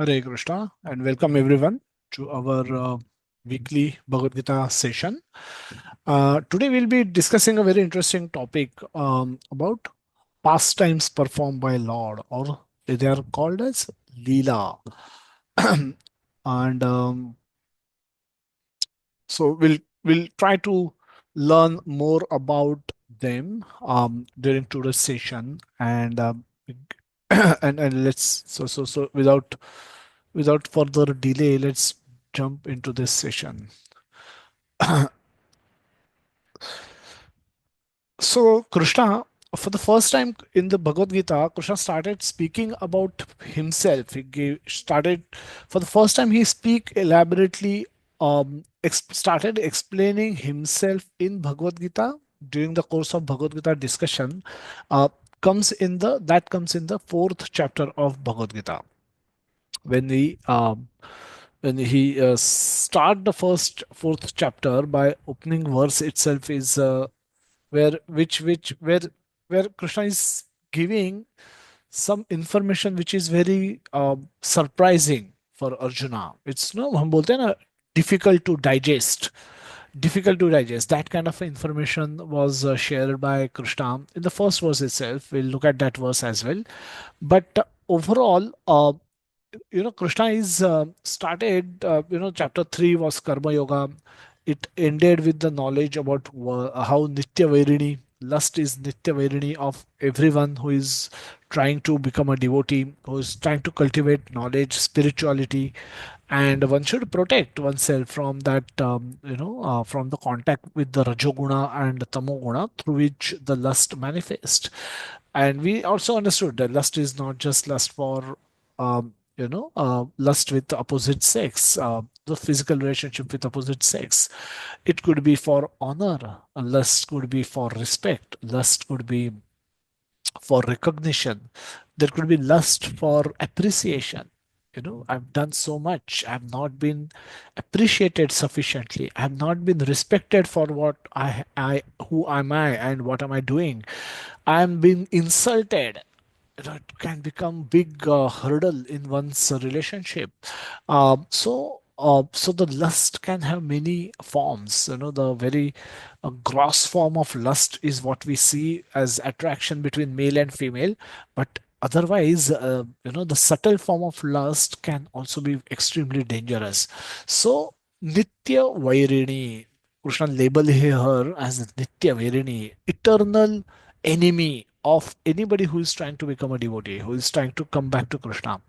Hare Krishna and welcome everyone to our weekly Bhagavad Gita session. Today we'll be discussing a very interesting topic about pastimes performed by Lord, or they are called as Lila. and so we'll try to learn more about them during today's session and and let's so without further delay, let's jump into this session. So, Krishna, for the first time in the Bhagavad Gita, Krishna started speaking about himself. Started for the first time. He speak elaborately. Started explaining himself in Bhagavad Gita during the course of Bhagavad Gita discussion. Uh, comes in the fourth chapter of Bhagavad Gita when we when he start the first fourth chapter by opening verse itself is where which where Krishna is giving some information which is very surprising for Arjuna. It's no हम बोलते हैं ना difficult to digest. Difficult to digest. That kind of information was shared by Krishna in the first verse itself. We'll look at that verse as well. But overall, Krishna is started, chapter 3 was Karma Yoga. It ended with the knowledge about how Nitya Vairini, lust is Nitya Vairini of everyone who is trying to become a devotee, who is trying to cultivate knowledge, spirituality, and one should protect oneself from that, from the contact with the Rajoguna and Tamoguna through which the lust manifests. And we also understood that lust is not just lust for lust with the opposite sex, the physical relationship with opposite sex. It could be for honor, lust could be for respect, lust could be for recognition, there could be lust for appreciation. I've done so much, I've not been appreciated sufficiently, I've not been respected for what I who am I and what am I doing. I'm being insulted. It can become big hurdle in one's relationship. So the lust can have many forms. The very gross form of lust is what we see as attraction between male and female. But otherwise, the subtle form of lust can also be extremely dangerous. So Nitya Vairini, Krishna label her as Nitya Vairini, eternal enemy of anybody who is trying to become a devotee, who is trying to come back to Krishna.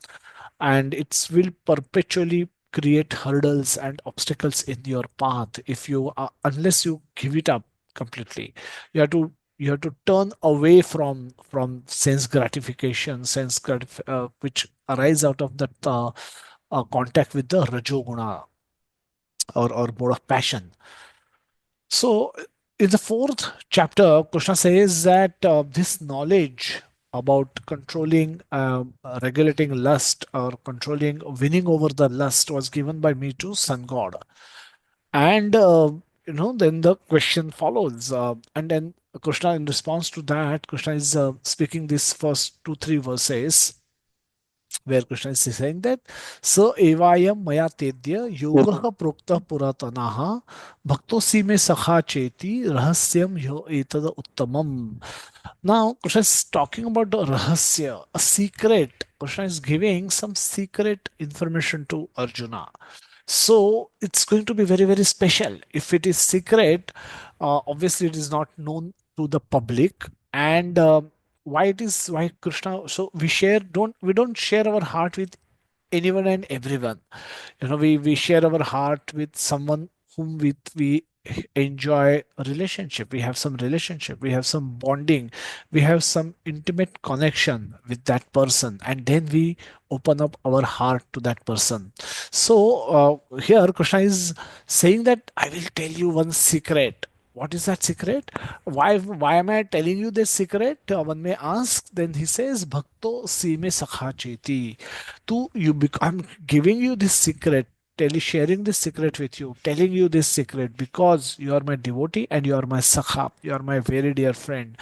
And it will perpetually create hurdles and obstacles in your path if you unless you give it up completely. You have to turn away from sense gratification, which arise out of that contact with the rajoguna, or mode of passion. So, in the fourth chapter, Krishna says that this knowledge about controlling, regulating lust, or controlling, winning over the lust was given by me to Sun God. And, then the question follows. And then Krishna, in response to that, Krishna is speaking this first two, three verses where Krishna is saying that so evayam maya tedya yoga prokta puratanaha bhaktosi me sakha cheti rahasyam yo etada uttamam. Now Krishna is talking about the rahasya, a secret. Krishna is giving some secret information to Arjuna. So it's going to be very, very special. If it is secret, obviously it is not known to the public. And why Krishna? So we don't share our heart with anyone and everyone. We share our heart with someone whom we enjoy a relationship. We have some relationship, we have some bonding, we have some intimate connection with that person, and then we open up our heart to that person. So here Krishna is saying that I will tell you one secret. What is that secret? Why am I telling you this secret? One may ask. Then he says, "Bhakto sime sakha cheti." I'm giving you this secret, sharing this secret with you, telling you this secret because you are my devotee and you are my sakha, you are my very dear friend.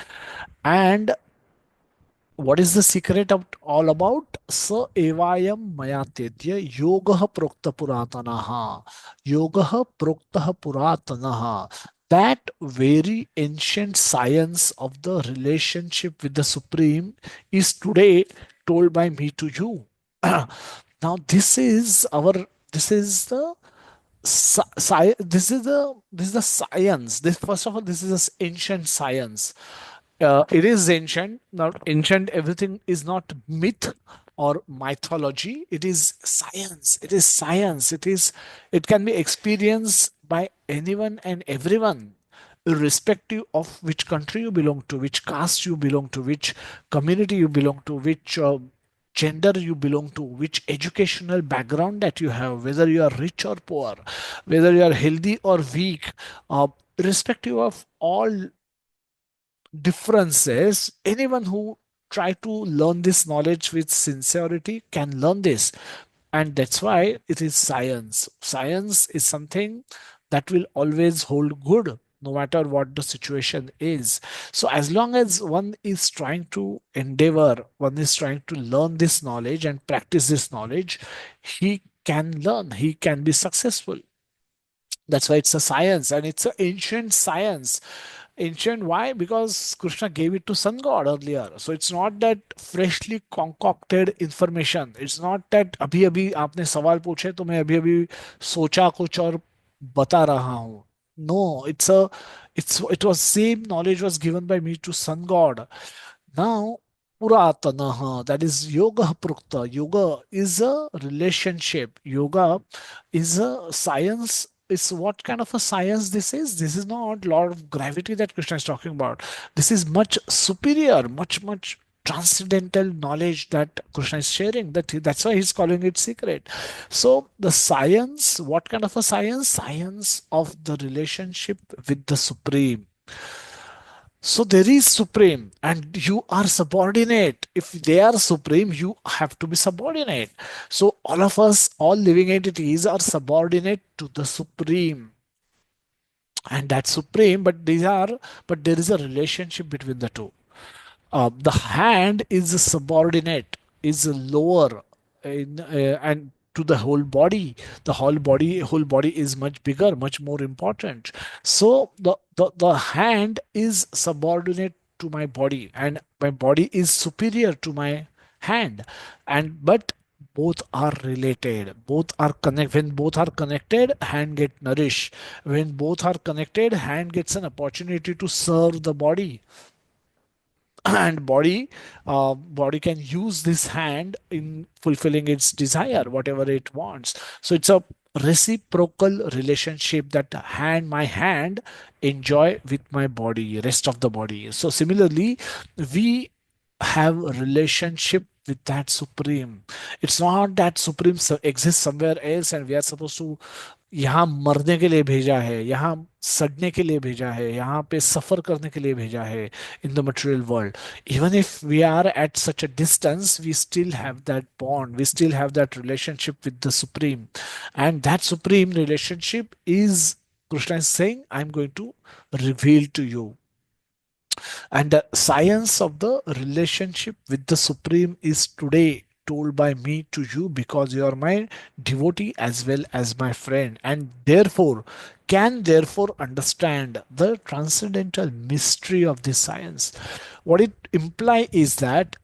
And what is the secret of all about? Sa evayam maya tedya yogah prokta puratanaha. Yogah prokta puratanaha. That very ancient science of the relationship with the Supreme is today told by me to you. Now this is the this is the science. This, first of all, this is this ancient science. It is ancient. Now ancient, everything is not myth or mythology. It is science. It is science. It can be experienced by anyone and everyone, irrespective of which country you belong to, which caste you belong to, which community you belong to, which gender you belong to, which educational background that you have, whether you are rich or poor, whether you are healthy or weak, irrespective of all differences, anyone who try to learn this knowledge with sincerity can learn this. And that's why it is science. Science is something that will always hold good no matter what the situation is. So as long as one is trying to endeavor, one is trying to learn this knowledge and practice this knowledge, he can learn, he can be successful. That's why it's a science, and it's an ancient science. Ancient, why? Because Krishna gave it to sun god earlier. So it's not that freshly concocted information. It's not that अभी अभी आपने सवाल पूछे तो मैं अभी अभी सोचा कुछ और बता रहा हूँ. No, it was same knowledge was given by me to sun god. Now, Puratanaha, that is Yoga Prukta. Yoga is a relationship. Yoga is a science. Is what kind of a science this is? This is not law of gravity that Krishna is talking about. This is much superior, much transcendental knowledge that Krishna is sharing. That's why he's calling it secret. So the science, what kind of a science? Science of the relationship with the Supreme. So there is supreme and you are subordinate. If they are supreme, you have to be subordinate. So all of us, all living entities are subordinate to the supreme. And that's supreme, but there is a relationship between the two. The hand is a subordinate, is a lower and to the whole body. The whole body is much bigger, much more important. So the hand is subordinate to my body, and my body is superior to my hand. And but both are related, both are connect. When both are connected, hand get nourished. When both are connected, hand gets an opportunity to serve the body. And body can use this hand in fulfilling its desire, whatever it wants. So it's a reciprocal relationship that my hand enjoy with my body, rest of the body. So similarly, we have a relationship with that supreme. It's not that supreme exists somewhere else and we are supposed to यहाँ मरने के लिए भेजा है, यहाँ सड़ने के लिए भेजा है, यहाँ पे सफर करने के लिए भेजा है in the material world. Even if we are at such a distance, we still have that bond, we still have that relationship with the Supreme. And that Supreme relationship is, Krishna is saying, I'm going to reveal to you. And the science of the relationship with the Supreme is today told by me to you because you are my devotee as well as my friend, and therefore can therefore understand the transcendental mystery of this science. What it implies is that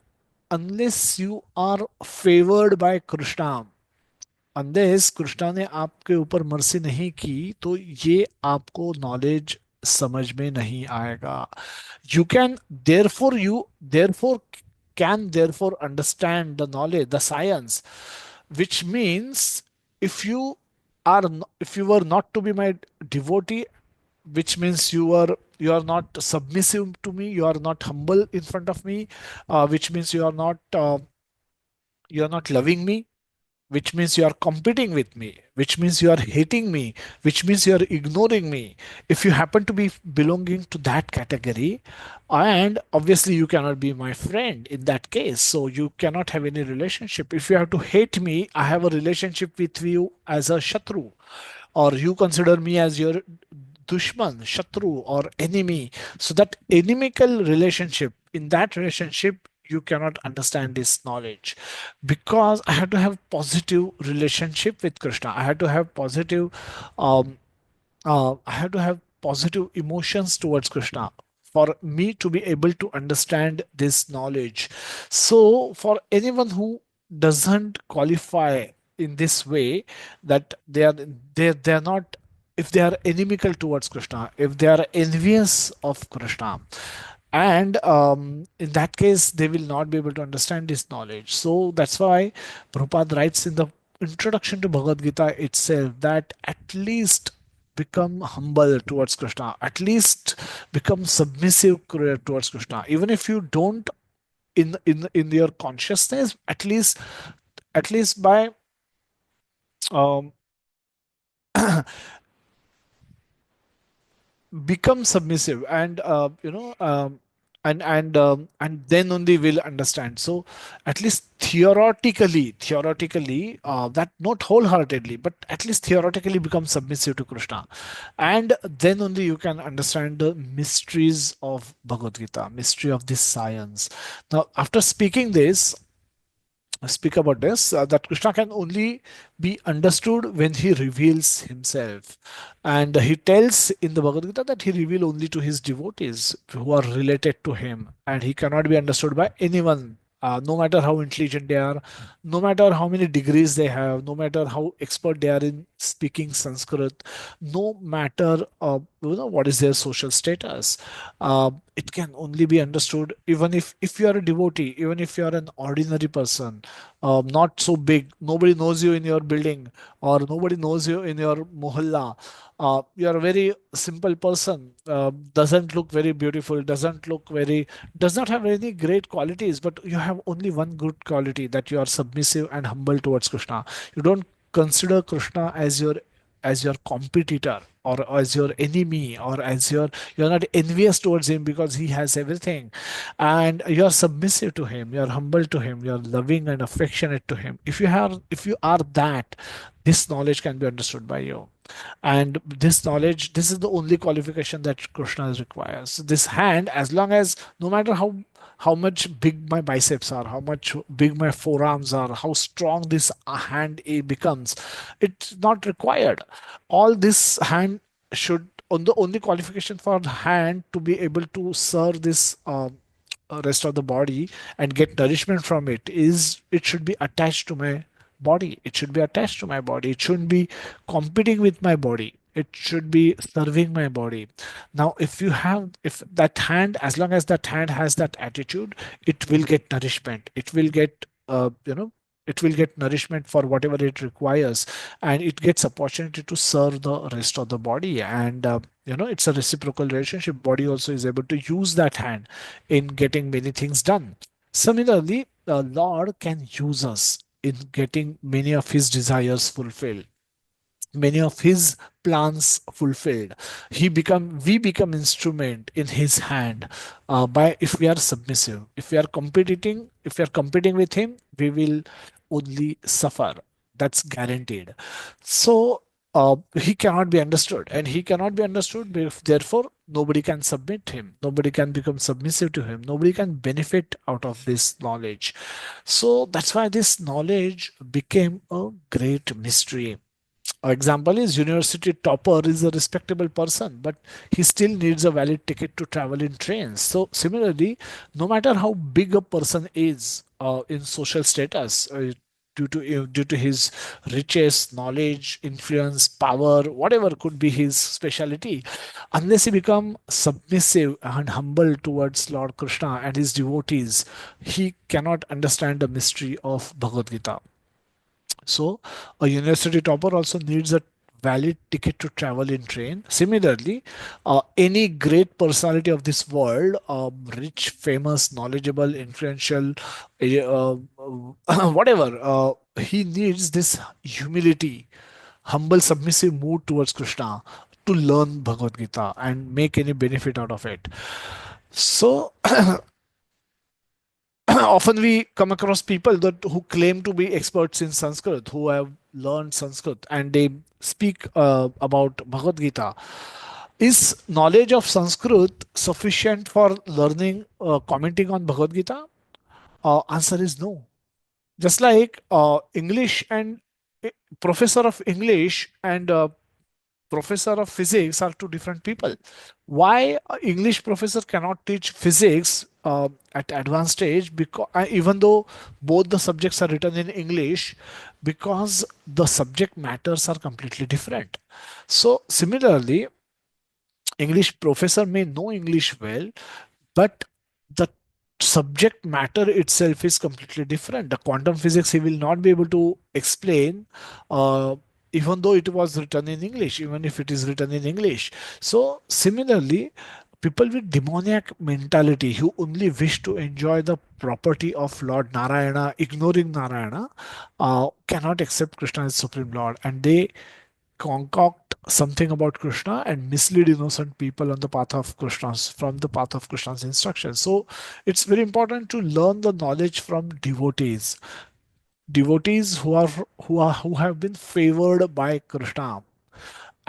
unless you are favored by Krishna, unless Krishna ने आपके ऊपर mercy नहीं की, तो ये आपको knowledge समझ में नहीं आएगा. You can therefore can therefore understand the knowledge, the science, which means if you if you were not to be my devotee, which means you are not submissive to me, you are not humble in front of me, which means you are not loving me, which means you are competing with me, which means you are hating me, which means you are ignoring me. If you happen to be belonging to that category, and obviously you cannot be my friend in that case, so you cannot have any relationship. If you have to hate me, I have a relationship with you as a shatru, or you consider me as your dushman, shatru, or enemy. So that inimical relationship, in that relationship, you cannot understand this knowledge, because I had to have positive relationship with Krishna. I had to have positive um, I have to have positive emotions towards Krishna for me to be able to understand this knowledge. So, for anyone who doesn't qualify in this way, that they are not, if they are inimical towards Krishna, if they are envious of Krishna, and in that case they will not be able to understand this knowledge. So that's why Prabhupada writes in the introduction to Bhagavad Gita itself that at least become humble towards Krishna, at least become submissive towards Krishna, even if you don't in your consciousness, at least by um, become submissive, and and then only will understand. So at least theoretically, that not wholeheartedly, but at least theoretically become submissive to Krishna, and then only you can understand the mysteries of Bhagavad Gita, mystery of this science. Now, after speaking this, speak about this, that Krishna can only be understood when he reveals himself. And he tells in the Bhagavad Gita that he reveal only to his devotees who are related to him, and he cannot be understood by anyone. No matter how intelligent they are, no matter how many degrees they have, no matter how expert they are in speaking Sanskrit, no matter what is their social status, it can only be understood even if you are a devotee, even if you are an ordinary person, not so big, nobody knows you in your building, or nobody knows you in your mohalla. You are a very simple person, doesn't look very beautiful, does not have any great qualities, but you have only one good quality, that you are submissive and humble towards Krishna. You don't consider Krishna as your competitor, or as your enemy, or as you're not envious towards him because he has everything, and you're submissive to him, you're humble to him, you're loving and affectionate to him. If you are that, this knowledge can be understood by you. And this knowledge, this is the only qualification that Krishna requires. This hand, as long as, no matter how much big my biceps are, how much big my forearms are, how strong this hand becomes, it's not required. All this hand should, on the only qualification for the hand to be able to serve this rest of the body and get nourishment from it, is it should be attached to my body. It should be attached to my body. It shouldn't be competing with my body. It should be serving my body. Now, if that hand, as long as that hand has that attitude, it will get nourishment. It will get nourishment for whatever it requires, and it gets opportunity to serve the rest of the body. And it's a reciprocal relationship. Body also is able to use that hand in getting many things done. Similarly, the Lord can use us in getting many of his desires fulfilled, many of his plans fulfilled. We become instrument in his hand, by if we are submissive. If we are competing with him, we will only suffer. That's guaranteed. So he cannot be understood, and he cannot be understood, therefore nobody can submit him, nobody can become submissive to him, nobody can benefit out of this knowledge. So that's why this knowledge became a great mystery. Example is, university topper is a respectable person, but he still needs a valid ticket to travel in trains. So similarly, no matter how big a person is in social status, due to his riches, knowledge, influence, power, whatever could be his speciality, unless he become submissive and humble towards Lord Krishna and his devotees, he cannot understand the mystery of Bhagavad Gita. So, a university topper also needs a valid ticket to travel in train. Similarly, any great personality of this world, rich, famous, knowledgeable, influential, whatever, he needs this humility, humble, submissive mood towards Krishna to learn Bhagavad Gita and make any benefit out of it. So, often we come across people that who claim to be experts in Sanskrit, who have learned Sanskrit, and they speak about Bhagavad Gita. Is knowledge of Sanskrit sufficient for learning, commenting on Bhagavad Gita? Answer is no. Just like English and eh, professor of English and professor of physics are two different people. Why a English professor cannot teach physics at advanced stage? Because even though both the subjects are written in English, because the subject matters are completely different. So similarly, English professor may know English well, but the subject matter itself is completely different. The quantum physics he will not be able to explain, uh, even though it was written in English, even if it is written in English. So similarly, people with demoniac mentality who only wish to enjoy the property of Lord Narayana, ignoring Narayana, cannot accept Krishna as Supreme Lord, and they concoct something about Krishna and mislead innocent people on the path of Krishna's from the path of Krishna's instructions. So it's very important to learn the knowledge from devotees, devotees who have been favored by Krishna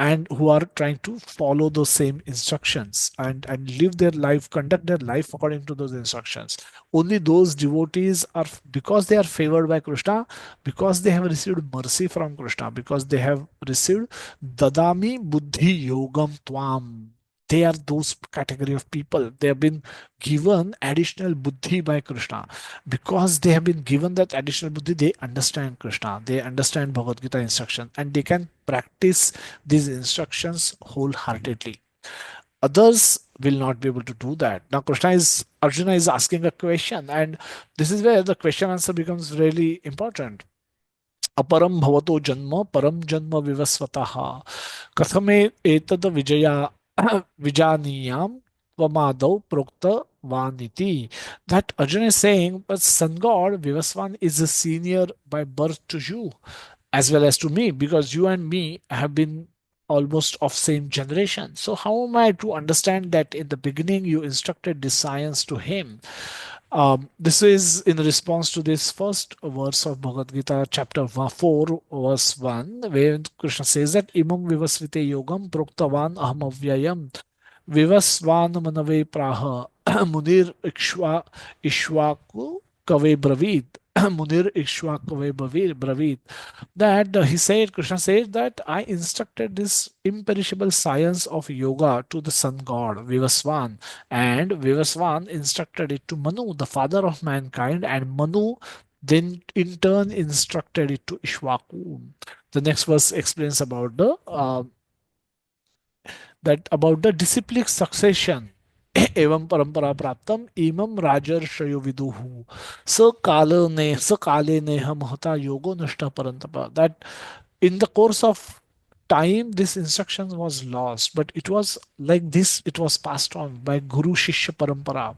and who are trying to follow those same instructions and live their life, conduct their life according to those instructions. Only those devotees are, because they are favored by Krishna, because they have received mercy from Krishna, because they have received dadami buddhi yogam tvam, they are those category of people. They have been given additional buddhi by Krishna. Because they have been given that additional buddhi, they understand Krishna, they understand Bhagavad Gita instruction, and they can practice these instructions wholeheartedly. Others will not be able to do that. Now Krishna is Arjuna is asking a question, and this is where the question answer becomes really important. अपरम भवतो जन्म परम जन्म विवस्वतः कथमे एतद Vijaya विजानीयाम त्वमादौ प्रोक्तवानिति. That Arjuna is saying, but sun god Vivaswan is a senior by birth to you as well as to me, because you and me have been almost of same generation. So how am I to understand that in the beginning you instructed this science to him? This is in response to this first verse of Bhagavad Gita, chapter 4, verse 1, where Krishna says that Imam Vivasvite Yogam Proktavan Aham Avyayam Vivasvan Manave Praha Munir Ishwaku Kave Bravid. Munir Ishwakave Bravid. That he said, Krishna said that I instructed this imperishable science of yoga to the sun god Vivasvan, and Vivasvan instructed it to Manu, the father of mankind, and Manu then in turn instructed it to Ishwaku. The next verse explains about the about the disciplic succession. एवं परंपरा प्राप्तम इमं राजर्षयो विदुहु स काले ने हम होता योगो नष्ट परंतप. That in the course of time this instruction was lost, but it was like this, it was passed on by guru shishya parampara.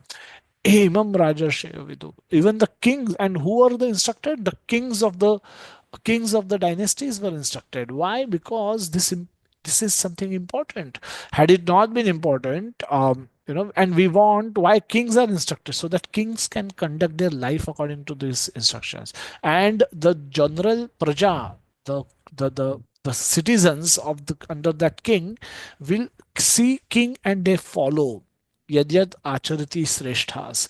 Imam Rajarshaya Vidu. Even the kings, and who are the instructed? The kings of the dynasties were instructed. Why? Because this is something important. Had it not been important, and we want why kings are instructed so that kings can conduct their life according to these instructions, and the general praja, the the citizens of the under that king will see king and they follow yadyad acharati sreshthas.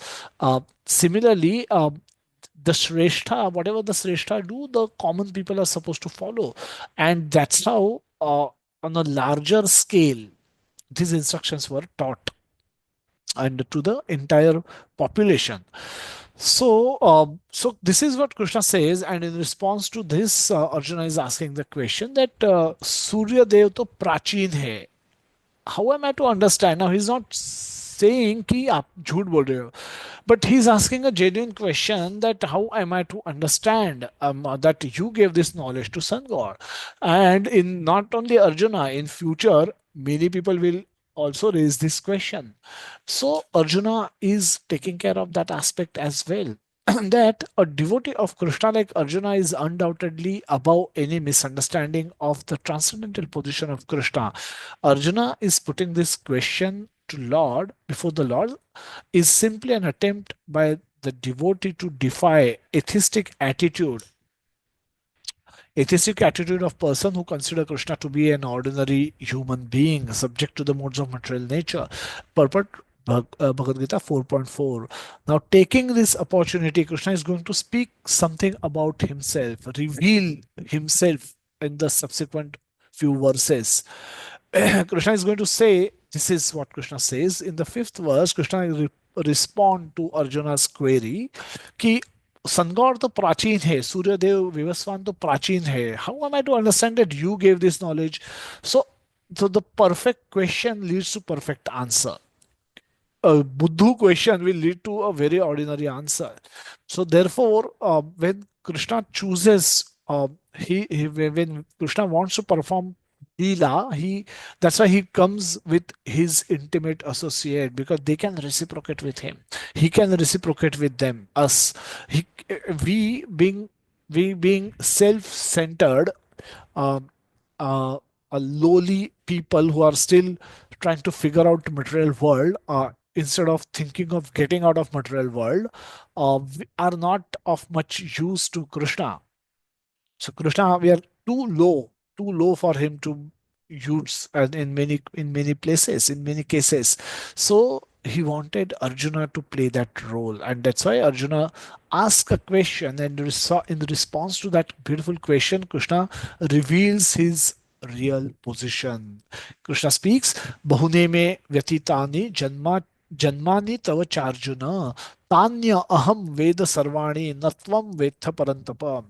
Similarly, the srestha, whatever the srestha do, the common people are supposed to follow, and that's how, on a larger scale, these instructions were taught and to the entire population. So this is what Krishna says, and in response to this, Arjuna is asking the question that Surya Dev to prachin hai. How am I to understand? Now he's not saying कि आप झूठ बोल रहे हो, but he's asking a genuine question that how am I to understand that you gave this knowledge to Sun God, and in not only Arjuna, in future many people will also raise this question. So Arjuna is taking care of that aspect as well. That a devotee of Krishna like Arjuna is undoubtedly above any misunderstanding of the transcendental position of Krishna. Arjuna is putting this question to Lord before the Lord is simply an attempt by the devotee to defy atheistic attitude of person who consider Krishna to be an ordinary human being subject to the modes of material nature. Purport Bhagavad Gita 4.4. Now, taking this opportunity, Krishna is going to speak something about himself, reveal himself in the subsequent few verses. Krishna is going to say, this is what Krishna says in the fifth verse. Krishna respond to Arjuna's query कि सनगौर तो प्राचीन है सूर्यदेव विवस्वान तो प्राचीन है how am I to understand that you gave this knowledge so the perfect question leads to perfect answer. A Buddhu question will lead to a very ordinary answer. So therefore, when Krishna chooses, when Krishna wants to perform Lila, that's why he comes with his intimate associate because they can reciprocate with him. He can reciprocate with them, us. He, we being we being self-centered, um, uh, lowly people who are still trying to figure out material world instead of thinking of getting out of material world we are not of much use to Krishna. So Krishna, we are too low for him to use and in many places, in many cases. So he wanted Arjuna to play that role, and that's why Arjuna asked a question, and in response to that beautiful question, Krishna reveals his real position. Krishna speaks, "Bahune me vyatitani janmani tava charjuna tanya aham veda sarvani natvam vetha parantapa."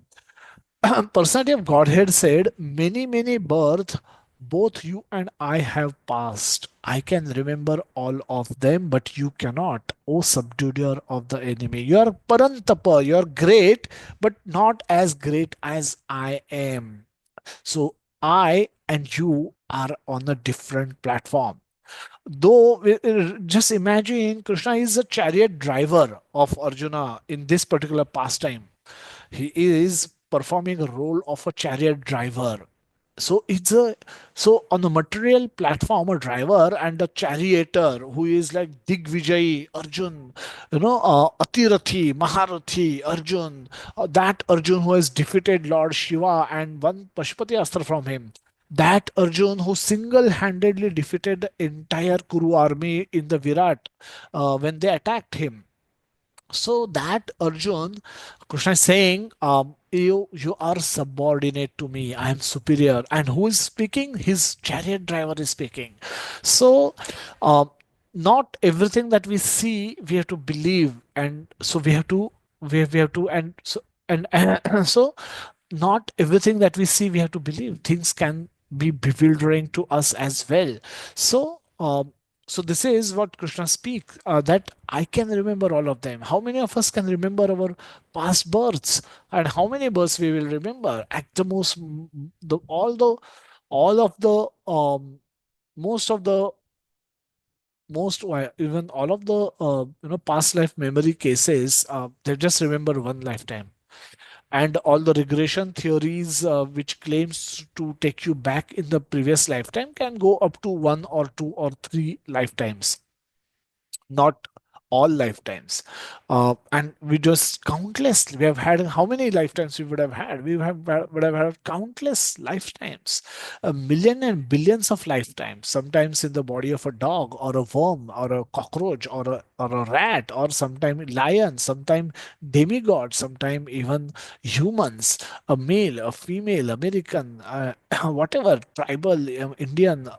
Personality of Godhead said, many, many births both you and I have passed. I can remember all of them, but you cannot, O subduer of the enemy. You are Parantapa, you are great, but not as great as I am. So I and you are on a different platform. Though, just imagine Krishna is a chariot driver of Arjuna in this particular pastime. He is performing a role of a chariot driver. So it's a so on the material platform, a driver and a charioteer who is like Digvijay Arjun, Atirathi, Maharathi Arjun, that Arjun who has defeated Lord Shiva and won Pashupati Astra from him. That Arjun who single-handedly defeated the entire Kuru army in the Virat when they attacked him. So that Arjun, Krishna is saying, you are subordinate to me. I am superior. And who is speaking? His chariot driver is speaking. So, um, not everything that we see we have to believe, and so we have to, and so not everything that we see we have to believe. Things can be bewildering to us as well. So, so this is what Krishna speaks, that I can remember all of them. How many of us can remember our past births, and how many births we will remember? At the most, all of the most of the even all of the past life memory cases, they just remember one lifetime, and all the regression theories which claims to take you back in the previous lifetime can go up to one or two or three lifetimes, not all lifetimes. And we just countless. We have had how many lifetimes we would have had? Would have had countless lifetimes, a million and billions of lifetimes. Sometimes in the body of a dog or a worm or a cockroach or a rat or sometime lion, sometime demigod, sometime even humans, a male, a female, American, whatever tribal, Indian.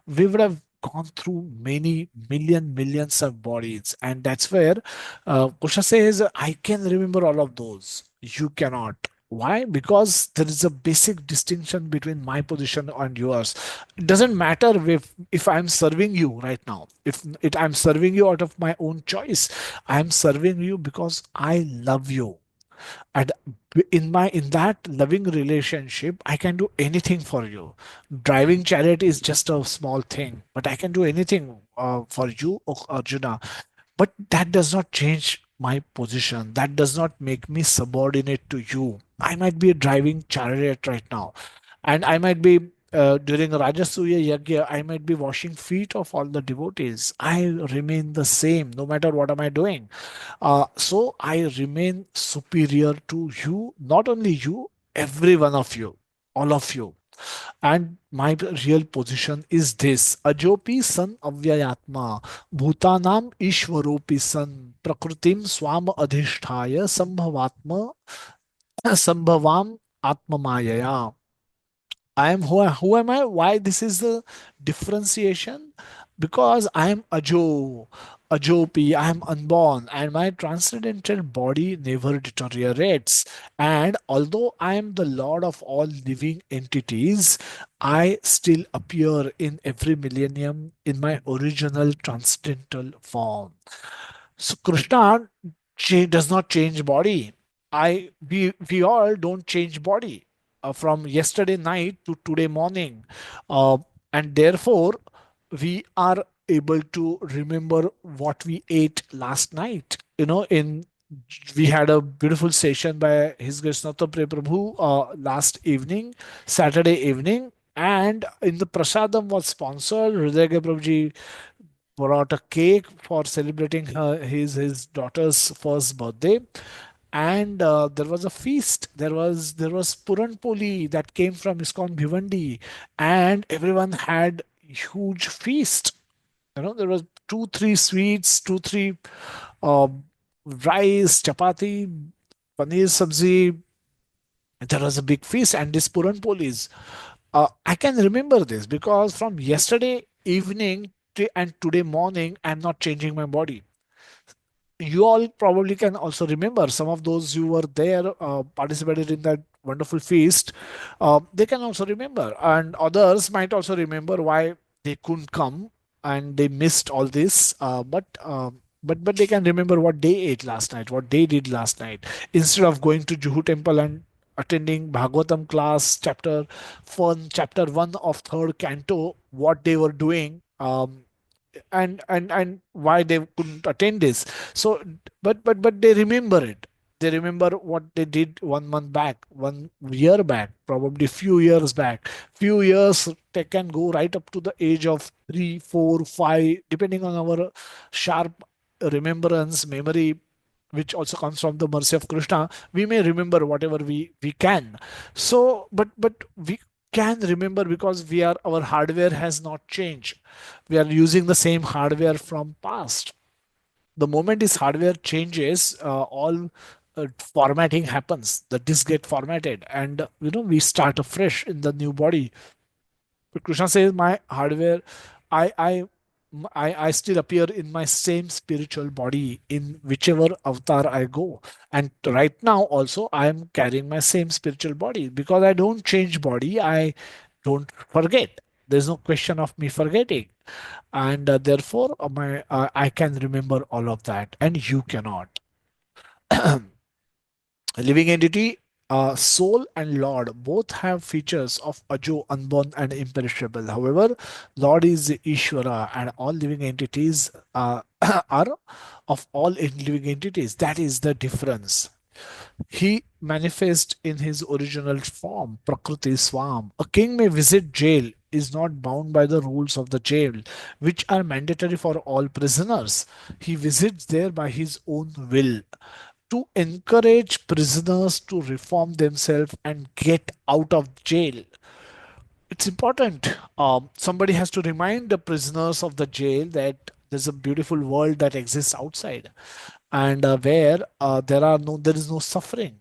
We would have gone through many millions of bodies, and that's where Krishna says, I can remember all of those, you cannot. Why? Because there is a basic distinction between my position and yours. It doesn't matter if I'm serving you right now, if I'm serving you out of my own choice. I'm serving you because I love you, and in that loving relationship I can do anything for you. Driving chariot is just a small thing, but I can do anything for you, Arjuna. But that does not change my position. That does not make me subordinate to you. I might be a driving chariot right now, and I might be during Rajasuya Yagya, I might be washing feet of all the devotees. I remain the same no matter what am I doing. So I remain superior to you, not only you, every one of you, all of you. And my real position is this: Ajopi san avyayatma, bhutanam ishwaropi san, prakritim swam adhisthaya, sambhavatma sambhavam atmamayaya. I am who am I? Why this is the differentiation? Because I am Ajopi, I am unborn, and my transcendental body never deteriorates. And although I am the Lord of all living entities, I still appear in every millennium in my original transcendental form. So Krishna does not change body. We all don't change body from yesterday night to today morning, uh, and therefore we are able to remember what we ate last night. In we had a beautiful session by His Krishna Prabhu last evening, Saturday evening, and in the prasadam was sponsored. Hridaya Prabhuji brought a cake for celebrating his daughter's first birthday, and there was a feast. There was puran poli that came from ISKCON Bhivandi, and everyone had huge feast. There was two three sweets, two three uh, rice, chapati, paneer sabzi. There was a big feast, and this puran polis. I can remember this because from yesterday evening and today morning, I'm not changing my body. You all probably can also remember, some of those who were there, participated in that wonderful feast. They can also remember, and others might also remember why they couldn't come and they missed all this. But they can remember what they ate last night, what they did last night, instead of going to Juhu temple and attending Bhagavatam class, chapter 1 of third canto, what they were doing. And why they couldn't attend this. So but they remember it. They remember what they did 1 month back, 1 year back, probably few years back. Few years, they can go right up to the age of 3 4 5, depending on our sharp remembrance memory, which also comes from the mercy of Krishna. We may remember whatever we can. So but we can remember because we are our hardware has not changed. We are using the same hardware from past. The moment this hardware changes, all formatting happens. The disk get formatted, and we start afresh in the new body. But Krishna says, my hardware, I, I, I still appear in my same spiritual body in whichever avatar I go. And right now, also, I am carrying my same spiritual body because I don't change body. I don't forget. There's no question of me forgetting, and therefore, my I can remember all of that, and you cannot. Living entity, soul and Lord both have features of Ajo, unborn and imperishable. However, Lord is the Ishvara, and all living entities are of all living entities. That is the difference. He manifests in his original form, Prakriti Swam. A king may visit jail, is not bound by the rules of the jail, which are mandatory for all prisoners. He visits there by his own will to encourage prisoners to reform themselves and get out of jail. It's important. Somebody has to remind the prisoners of the jail that there's a beautiful world that exists outside, and where there is no suffering.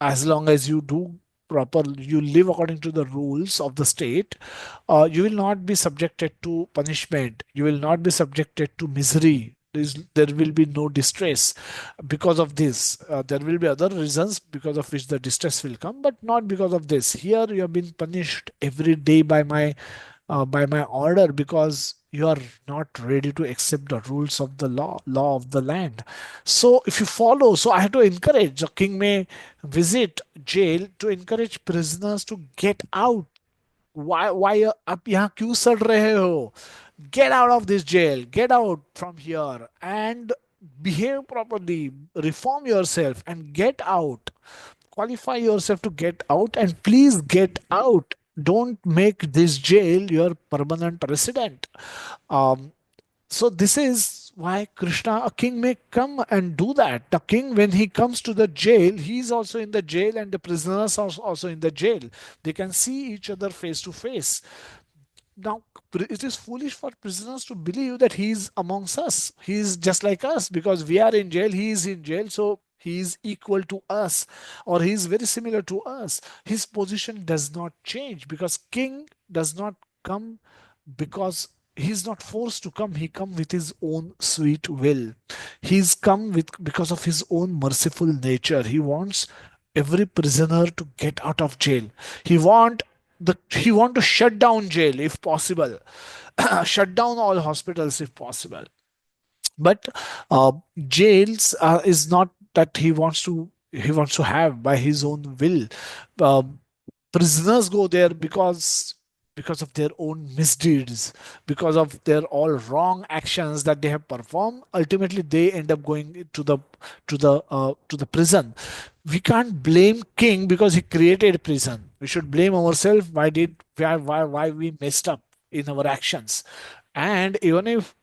As long as you live according to the rules of the state, you will not be subjected to punishment, you will not be subjected to misery. There will be no distress because of this. There will be other reasons because of which the distress will come, but not because of this. Here you have been punished every day by my order because you are not ready to accept the rules of the law of the land. So if you follow, so I have to encourage, a king may visit jail to encourage prisoners to get out. Why आप यहाँ क्यों सड़ रहे हो? Get out of this jail, get out from here and behave properly, reform yourself and get out. Qualify yourself to get out, and please get out. Don't make this jail your permanent resident. um, so this is why Krishna, a king, may come and do that. The king, when he comes to the jail, he's also in the jail, and the prisoners are also in the jail. They can see each other face to face. Now, it is foolish for prisoners to believe that he is amongst us. He is just like us because we are in jail, he is in jail, so he is equal to us, or he is very similar to us. His position does not change because king does not come because he's not forced to come. He come with his own sweet will. He's come with because of his own merciful nature. He wants every prisoner to get out of jail. He want to shut down jail if possible, shut down all hospitals if possible. But uh, jails is not that he wants to have by his own will. Um, Prisoners go there because of their own misdeeds, because of their all wrong actions that they have performed. Ultimately, they end up going to the prison. We can't blame king because he created prison. We should blame ourselves. Why we messed up in our actions. And even if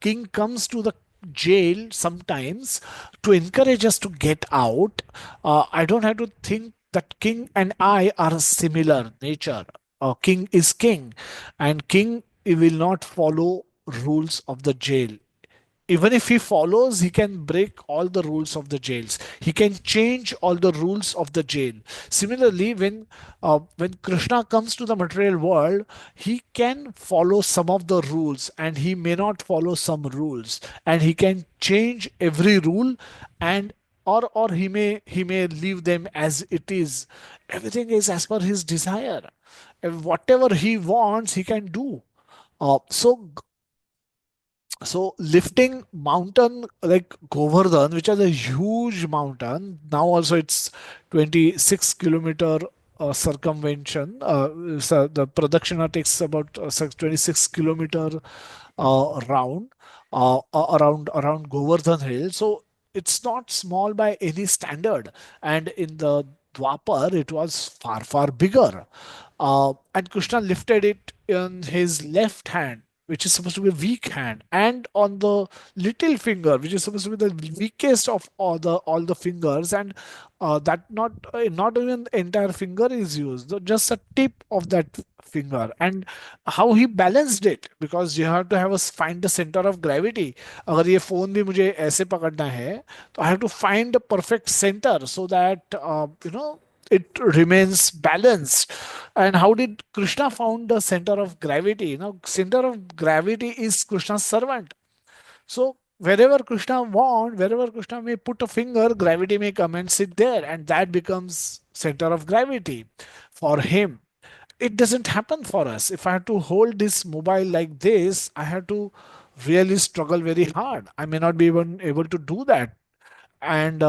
king comes to the jail sometimes to encourage us to get out, I don't have to think that king and I are similar nature. King is king, and king will not follow rules of the jail. Even if he follows, he can break all the rules of the jails. He can change all the rules of the jail. Similarly, when Krishna comes to the material world, he can follow some of the rules and he may not follow some rules, and he can change every rule, and or he may leave them as it is. Everything is as per his desire, and whatever he wants he can do. So lifting mountain like Govardhan, which is a huge mountain, now also it's 26 kilometer circumvention. So the Pradakshina takes about 26 kilometer round around Govardhan Hill. So it's not small by any standard. And in the Dwapar, it was far bigger. And Krishna lifted it in his left hand, which is supposed to be a weak hand, and on the little finger, which is supposed to be the weakest of all the fingers, and that not even the entire finger is used, just a tip of that finger. And how he balanced it, because you have to find the center of gravity. अगर ये phone भी मुझे ऐसे पकड़ना है, तो I have to find the perfect center so that it remains balanced. And how did Krishna found the center of gravity? Center of gravity is Krishna's servant. So wherever Krishna may put a finger, gravity may come and sit there, and that becomes center of gravity for him. It doesn't happen for us. If I have to hold this mobile like this, I have to really struggle very hard. I may not be even able to do that. And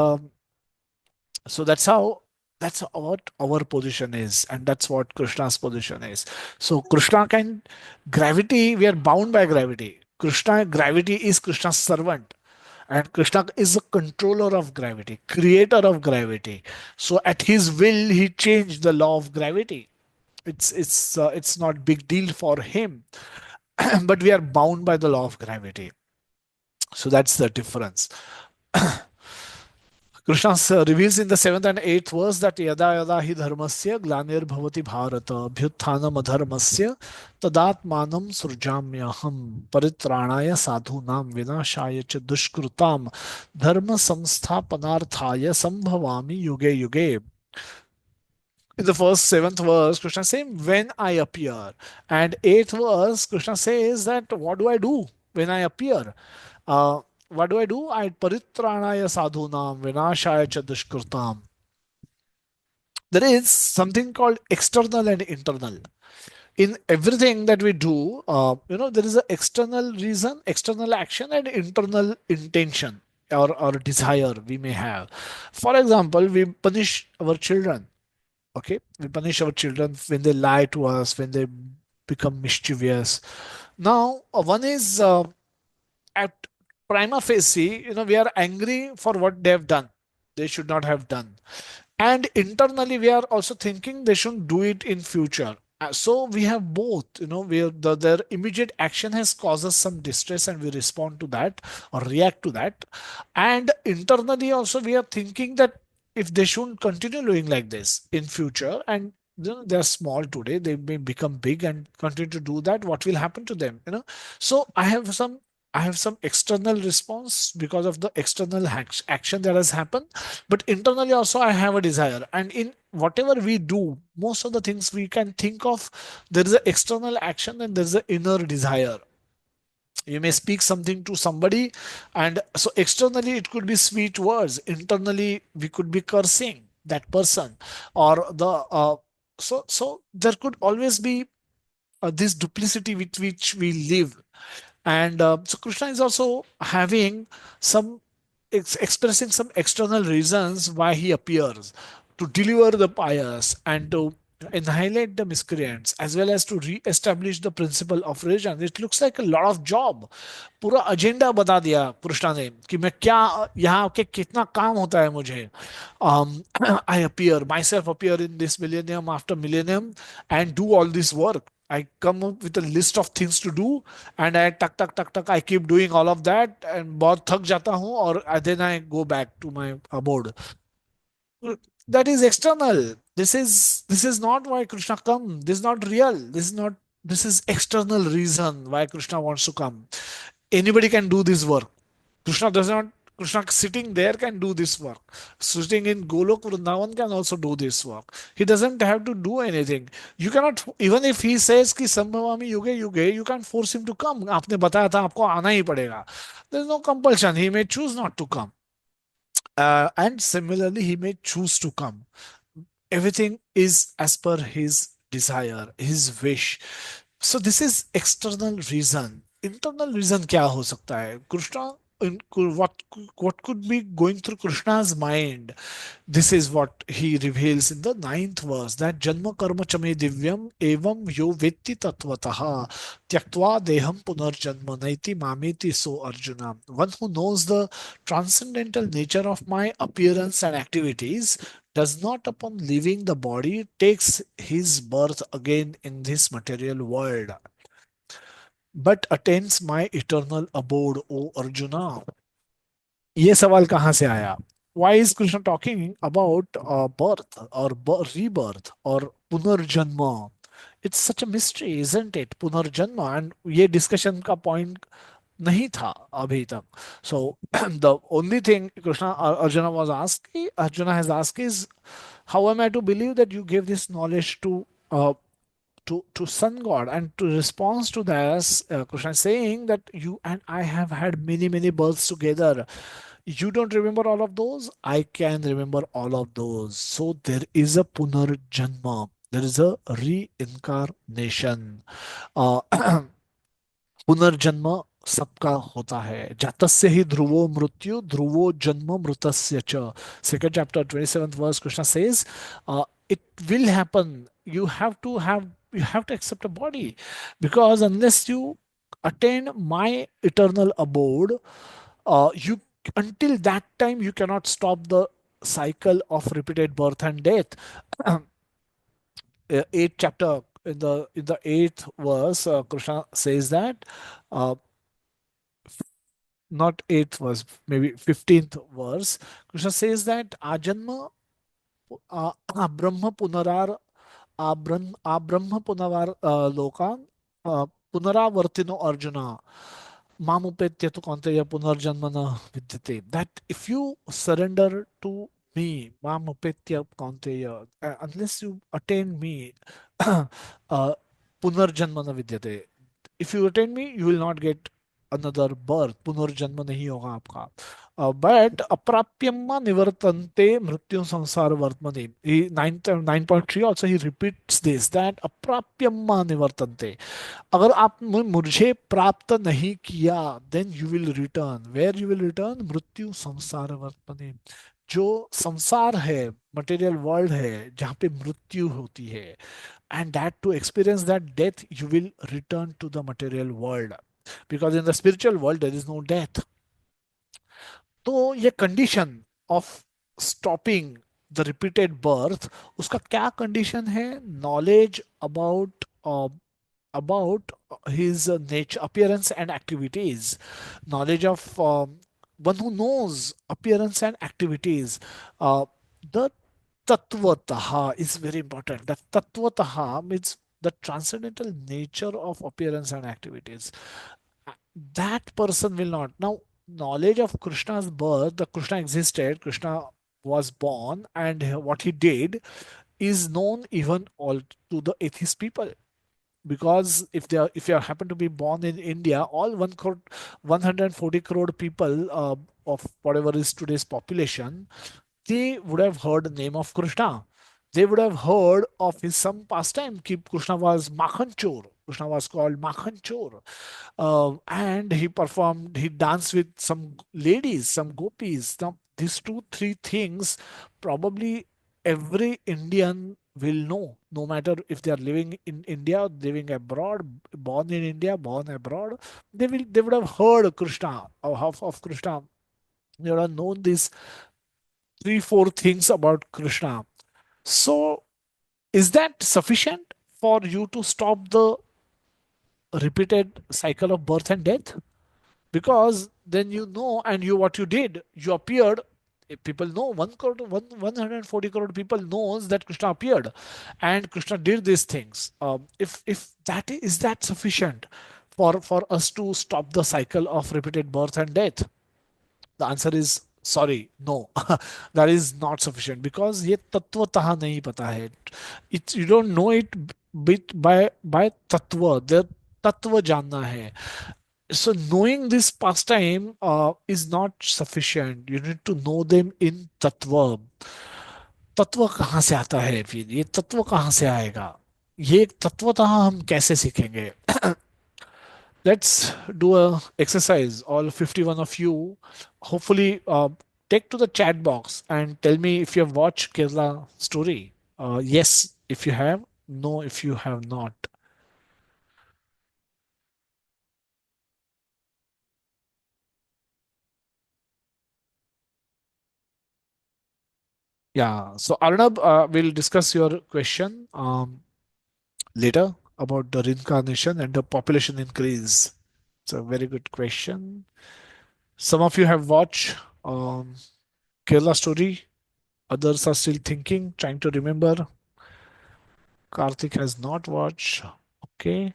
so that's what our position is, and that's what Krishna's position is. So Krishna can gravity, we are bound by gravity. Gravity is Krishna's servant, and Krishna is the controller of gravity, creator of gravity. So at his will he changed the law of gravity. It's not big deal for him. But we are bound by the law of gravity. So that's the difference. Krishna reveals in the seventh and eighth verse that yada yada hi dharmasya glanir bhavati bharata abhyuthanam adharmasya tadatmanam surjamyaham paritranaya sadhunam vinashaya cha dushkrutam dharma samsthapanarthaya sambhavami yuge yuge. In the first seventh verse, Krishna says, when I appear. And eighth verse, Krishna says that what do I do when I appear? Uh, what do I do? I paritranaya sadhunam vinashaya cha dushkrutam. There is something called external and internal. In everything that we do, there is an external reason, external action, and internal intention or desire we may have. For example, we punish our children. Okay, we punish our children when they lie to us, when they become mischievous. Now, one is at prima facie, we are angry for what they have done. They should not have done. And internally, we are also thinking they shouldn't do it in future. So we have both, where their immediate action has caused us some distress and we respond to that or react to that. And internally also we are thinking that if they shouldn't continue doing like this in future, and they're small today, they may become big and continue to do that, what will happen to them? So I have some external response because of the external action that has happened, but internally also I have a desire. And in whatever we do, most of the things we can think of, there is an external action and there is an inner desire. You may speak something to somebody, and so externally it could be sweet words, internally we could be cursing that person, or so there could always be this duplicity with which we live. And so Krishna is also having some expressing some external reasons why he appears, to deliver the pious and to annihilate the miscreants, as well as to re-establish the principle of religion. It looks like a lot of job. पूरा agenda बता दिया कृष्णा ने कि मैं क्या यहाँ के कितना काम होता है मुझे. I appear myself appear in this millennium after millennium and do all this work. I come up with a list of things to do, and I tuck tuck tuck tuck I keep doing all of that and बहुत थक जाता हूँ, और then I go back to my abode. That is external. This is not why Krishna come. This is not real. This is external reason why Krishna wants to come. Anybody can do this work. Krishna does not. Krishna sitting there can do this work. Sitting in Golok Vrindavan can also do this work. He doesn't have to do anything. You cannot, even if he says कि संभवामि युगे युगे, you can't force him to come. आपने बताया था आपको आना ही पड़ेगा. There is no compulsion. He may choose not to come. And similarly, he may choose to come. Everything is as per his desire, his wish. So this is external reason. Internal reason क्या हो सकता है? Krishna, what could be going through Krishna's mind? This is what he reveals in the ninth verse, that Janma Karma Chame Divyam Evam Yo Vetti Tatvataha Tyaktva Deham Punarjanma Naiti Mameti So Arjuna. One who knows the transcendental nature of my appearance and activities does not, upon leaving the body, takes his birth again in this material world, but attains my eternal abode, O Arjuna. ये सवाल कहाँ से आया? Why is Krishna talking about birth or rebirth or punarjanma? It's such a mystery, isn't it? Punarjanma, and ये discussion का point नहीं था अभी तक. So the only thing Krishna Arjuna was asking, Arjuna has asked is, how am I to believe that you gave this knowledge to sun god? And to response to this, Krishna is saying that you and I have had many births together. You don't remember all of those? I can remember all of those. So there is a punarjanma. There is a reincarnation. Uh, पुनर्जन्म सबका होता है. जातस्य ही ध्रुवो मृत्यु ध्रुवो जन्म मृतस्य च. Second chapter 27th verse, Krishna says, it will happen. You have to accept a body, because unless you attain my eternal abode, you until that time you cannot stop the cycle of repeated birth and death. Eighth chapter, in the eighth verse, Krishna says that, uh, not eighth verse, maybe 15th verse, Krishna says that ajanma brahma punarar brahma punavar lokan punaravartino arjuna Mamupetya Kaunteya Punarjanmana Vidyate. That if you surrender to me, Mamupetya Kaunteya, unless you attain me, uh, Punarjanmana Vidyate. If you attain me, you will not get another birth. Punarjanma नहीं होगा आपका. But aprapyamma nivartante mrityu samsara vartmani. 9.3 also he repeats this, that aprapyamma nivartante. अगर आपने मुझे प्राप्त नहीं किया, then you will return. Where you will return? मृत्यु संसार वर्तने. जो संसार है, मटेरियल वर्ल्ड है, जहाँ पे मृत्यु होती है, and that to experience that death you will return to the material world, because in the spiritual world there is no death. तो ये condition of stopping the repeated birth, उसका क्या कंडीशन है? Knowledge about about his nature, appearance, and activities. Knowledge of one who knows appearance and activities. The tattvataha is very important. The tattvataha means the transcendental nature of appearance and activities. That person will not. Now, knowledge of Krishna's birth, the Krishna existed, Krishna was born, and what he did is known even all to the atheist people, because if you happen to be born in India, all 140 crore people of whatever is today's population, they would have heard the name of Krishna. They would have heard of his some pastime. Krishna was Makhan Chor. Krishna was called Makhan Chor. And he performed, he danced with some ladies, some gopis. Now, these two, three things probably every Indian will know, no matter if they are living in India or living abroad, born in India, born abroad. They would have heard Krishna, or half of Krishna. They would have known these three, four things about Krishna. So, is that sufficient for you to stop the repeated cycle of birth and death? Because then you know, and you what you did, you appeared. People know 140 crore people knows that Krishna appeared, and Krishna did these things. If that is that sufficient for us to stop the cycle of repeated birth and death? The answer is sorry, no. That is not sufficient, because ये तत्वतः नहीं पता है. It you don't know it bit by तत्व. The तत्व जानना है. So knowing this pastime is not sufficient. You need to know them in tattva. तत्व कहाँ से आता है? फिर ये तत्व कहाँ से आएगा? ये तत्वतः हम कैसे सीखेंगे? Let's do a exercise. All 51 of you, hopefully, take to the chat box and tell me if you have watched Kerala Story. Yes, if you have. No, if you have not. Yeah. So Arnab, we'll discuss your question later about the reincarnation and the population increase. It's a very good question. Some of you have watched um, Kerala Story. Others are still thinking, trying to remember. Karthik has not watched. Okay.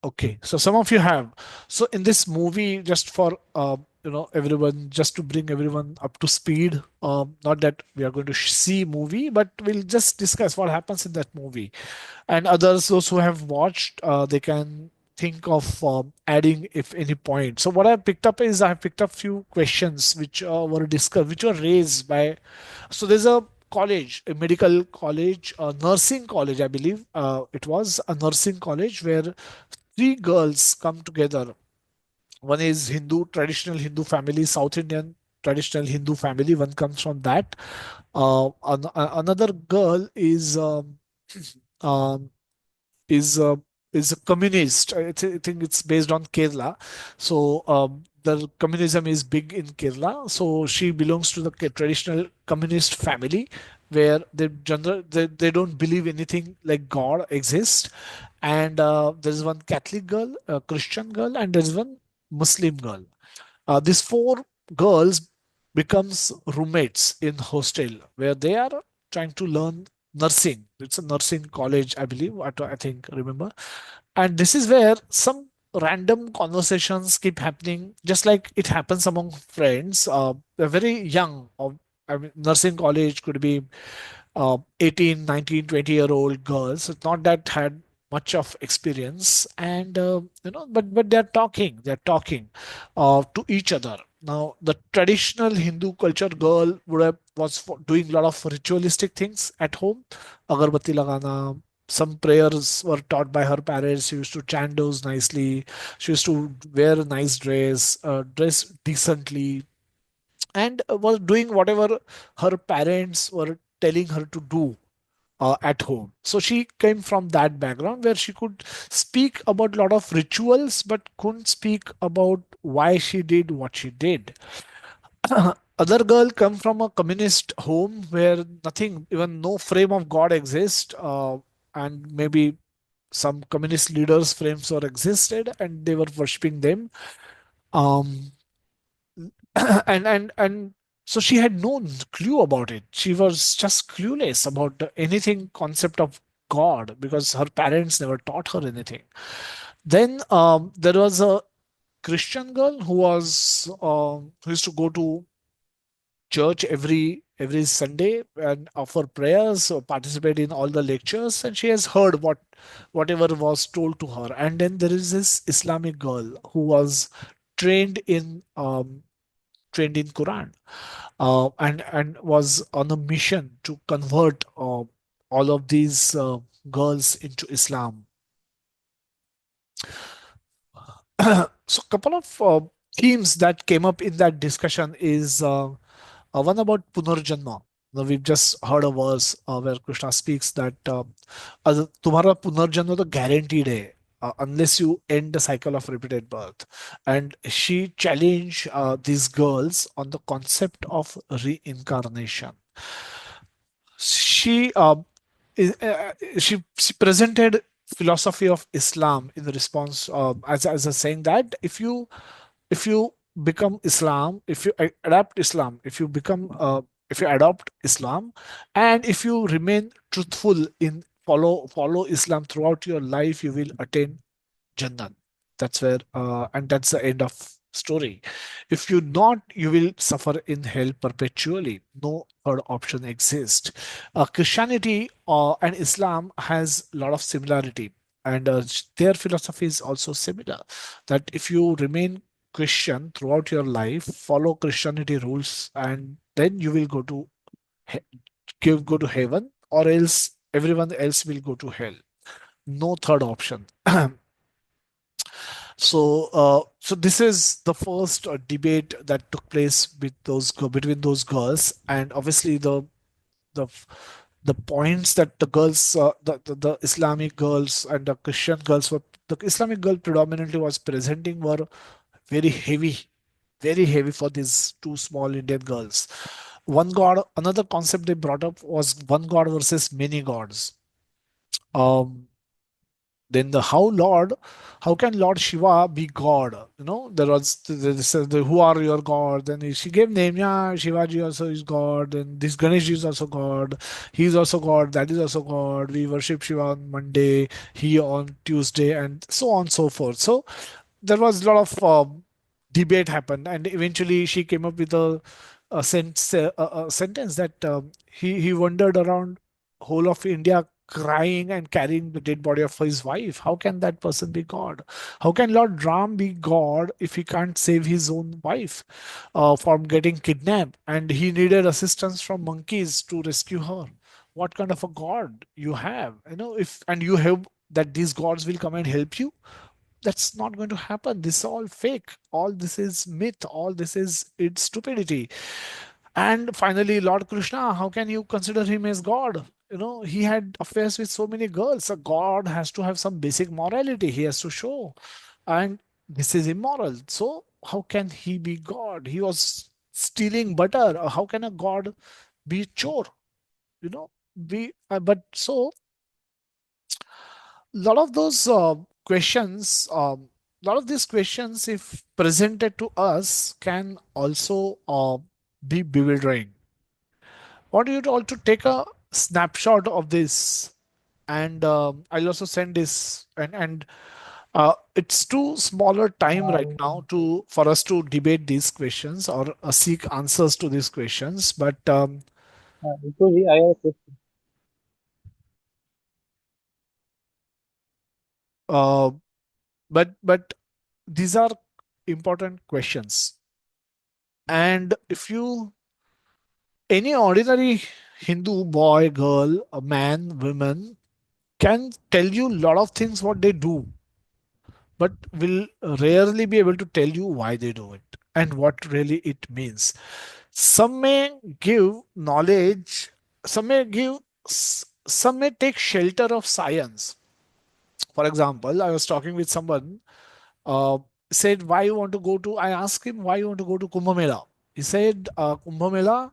Okay, so some of you have. So in this movie, just for everyone, just to bring everyone up to speed. Not that we are going to see movie, but we'll just discuss what happens in that movie. And others, those who have watched, they can think of adding if any point. So what I picked up is I have picked up few questions which were discussed, which were raised by. So there's a college, a medical college, a nursing college, I believe. It was a nursing college where three girls come together. One is Hindu, traditional Hindu family, South Indian traditional Hindu family. One comes from that. Another girl um, is uh, is a communist. I think it's based on Kerala. So the communism is big in Kerala. So she belongs to the traditional communist family where they don't believe anything like God exists. And there is one Catholic girl, a Christian girl, and there is one Muslim girl. These four girls becomes roommates in hostel where they are trying to learn nursing. It's a nursing college, I believe. I think remember. And this is where some random conversations keep happening, just like it happens among friends. They're very young. I mean, nursing college could be 18, 19, 20-year old girls. It's not that had much of experience, and but they're talking to each other. Now the traditional Hindu culture girl doing a lot of ritualistic things at home. Agarbatti lagana, some prayers were taught by her parents. She used to chant those nicely. She used to wear a nice dress decently, and was doing whatever her parents were telling her to do at home. So she came from that background where she could speak about a lot of rituals, but couldn't speak about why she did what she did. Other girl come from a communist home where nothing, even no frame of God exists, and maybe some communist leaders' frames were existed, and they were worshipping them. Um, and so she had no clue about it. She was just clueless about anything concept of God because her parents never taught her anything. Then there was a Christian girl who used to go to church every Sunday and offer prayers or participate in all the lectures, and she has heard whatever was told to her. And then there is this Islamic girl who was trained in trained in Quran, and was on a mission to convert all of these girls into Islam. So, a couple of themes that came up in that discussion is one about Punarjanma. Now, we've just heard a verse where Krishna speaks that तुम्हारा पुनर्जन्म तो guaranteed है unless you end the cycle of repeated birth. And she challenged these girls on the concept of reincarnation. She she presented philosophy of Islam in the response as a saying that if you become Islam, if you adapt Islam, if you adopt Islam, and if you remain truthful in follow Islam throughout your life, you will attain Jannah. That's where, and that's the end of story. If you not, you will suffer in hell perpetually. No third option exists. Christianity and Islam has a lot of similarity, and their philosophy is also similar. That if you remain Christian throughout your life, follow Christianity rules, and then you will he- go to heaven, or else everyone else will go to hell. No third option. So this is the first debate that took place with between those girls, and obviously the the points that the girls, the Islamic girls and the Christian girls were, the Islamic girl predominantly was presenting were very heavy, very heavy for these two small Indian girls. One god, another concept they brought up was one god versus many gods. Um, then the how can Lord Shiva be God? There was who are your God? Then she gave name, yeah, Shivaji also is God, and this Ganesh is also God, he is also God, that is also God, we worship Shiva on Monday, he on Tuesday, and so on so forth. So there was a lot of debate happened, and eventually she came up with a sentence that he wandered around whole of India crying and carrying the dead body of his wife. How can that person be God? How can Lord Ram be God if he can't save his own wife from getting kidnapped, and he needed assistance from monkeys to rescue her? What kind of a God you have? If and you have that these gods will come and help you, that's not going to happen. This is all fake. All this is myth. All this is it's stupidity. And finally, Lord Krishna, how can you consider him as God? He had affairs with so many girls. A God has to have some basic morality. He has to show. And this is immoral. So how can he be God? He was stealing butter. How can a God be chore? Be but so lot of those questions, lot of these questions, if presented to us, can also be bewildering. I want you to all to take a snapshot of this, and I'll also send this, and it's too smaller time right Uh, now to for us to debate these questions or seek answers to these questions, but Ritu I have a question. uh, but these are important questions. And if you any ordinary Hindu boy, girl, a man, woman can tell you a lot of things what they do, but will rarely be able to tell you why they do it and what really it means. Some may give knowledge, some may give, some may take shelter of science. For example, I was talking with someone, uh, said, why you want to go to, I asked him, why you want to go to Kumbh Mela? He said, Kumbh Mela,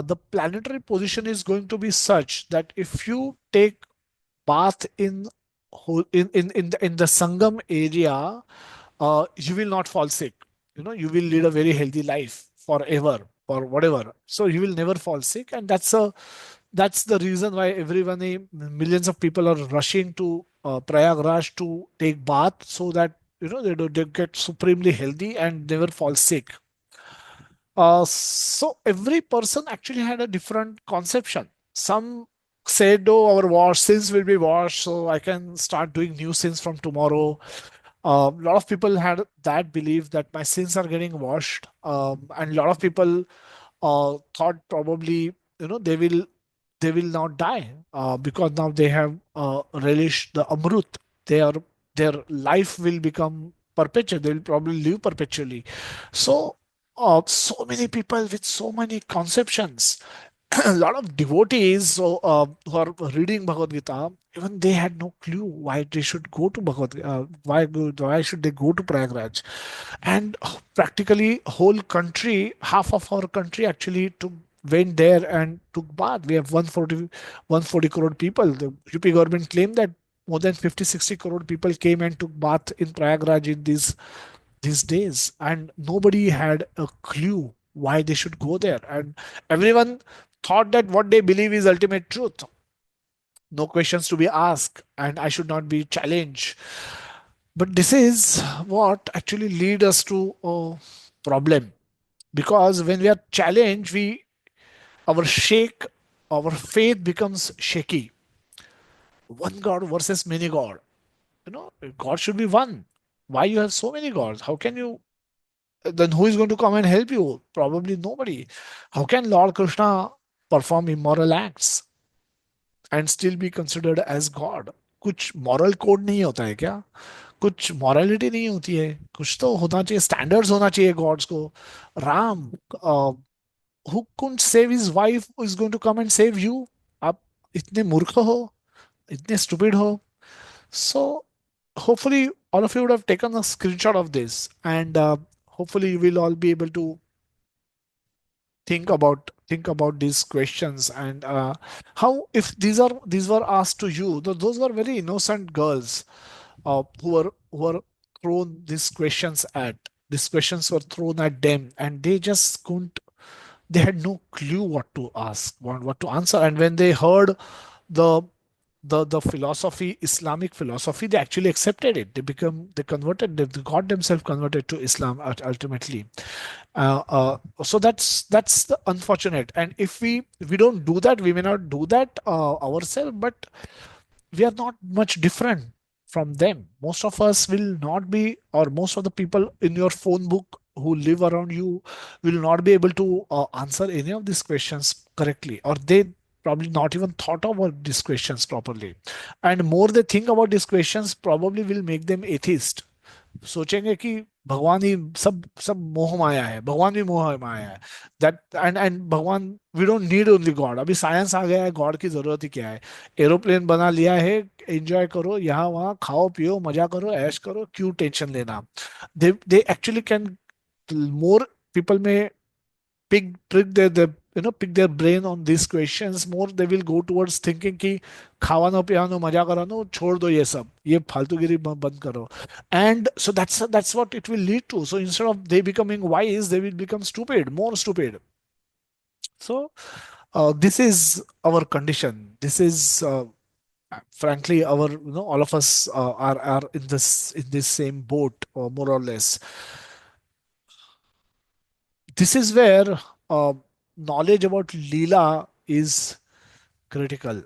the planetary position is going to be such that if you take bath in in the Sangam area, you will not fall sick. You know, you will lead a very healthy life forever or whatever. So you will never fall sick, and that's the reason why everyone, millions of people are rushing to Prayagraj to take bath so that they get supremely healthy and never fall sick. So every person actually had a different conception. Some said, "Oh, our sins will be washed, so I can start doing new sins from tomorrow." A lot of people had that belief that my sins are getting washed, and a lot of people thought probably they will not die because now they have relished the amrut. Their life will become perpetual. They will probably live perpetually. So so many people with so many conceptions. A lot of devotees who are reading Bhagavad Gita, even they had no clue why they should go to why should they go to Prayagraj. And practically whole country, half of our country actually went there and took bath. We have 140 crore people. The UP government claimed that more than 50-60 crore people came and took bath in Prayagraj in these days, and nobody had a clue why they should go there. And everyone thought that what they believe is ultimate truth. No questions to be asked, and I should not be challenged. But this is what actually lead us to a problem, because when we are challenged, we our shake our faith becomes shaky. One God versus many God. God should be one. Why you have so many gods? How can you? Then who is going to come and help you? Probably nobody. How can Lord Krishna perform immoral acts and still be considered as God? कुछ moral code नहीं होता है क्या? कुछ morality नहीं होती है? कुछ तो होना चाहिए, standards होना चाहिए gods को. Ram, uh, who couldn't save his wife, is going to come and save you? आप इतने मूर्ख हो, इतने stupid हो. So hopefully all of you would have taken a screenshot of this, and hopefully you will all be able to think about these questions. And how, if these were asked to you, those were very innocent girls who were thrown these questions at these questions were thrown at them, and they just couldn't they had no clue what to ask, what to answer. And when they heard the the philosophy, Islamic philosophy, they actually accepted it. They converted, they got themselves converted to Islam ultimately. So that's the unfortunate. And if we don't do that, we may not do that ourselves, but we are not much different from them. Most of us will not be, or most of the people in your phone book who live around you will not be able to answer any of these questions correctly, or they probably not even thought about these questions properly. And more they think about these questions, probably will make them atheist. सोचेंगे कि भगवान ही सब सब मोह माया है, भगवान भी मोह माया है. दैट एंड भगवान, we don't need only God. अभी साइंस आ गया है, गॉड की जरूरत ही क्या है? एरोप्लेन बना लिया है, एंजॉय करो, यहाँ वहाँ खाओ पियो मजा करो ऐश करो, क्यों टेंशन लेना? They actually can, more people may pick their brain on these questions more. They will go towards thinking कि खावानो पियानो मजा करानो छोड़ दो, ये सब ये फालतूगिरी बंद करो. And so that's what it will lead to. So instead of they becoming wise, they will become stupid, more stupid. So this is our condition. This is frankly our, all of us are in this same boat, or more or less. This is where knowledge about Leela is critical.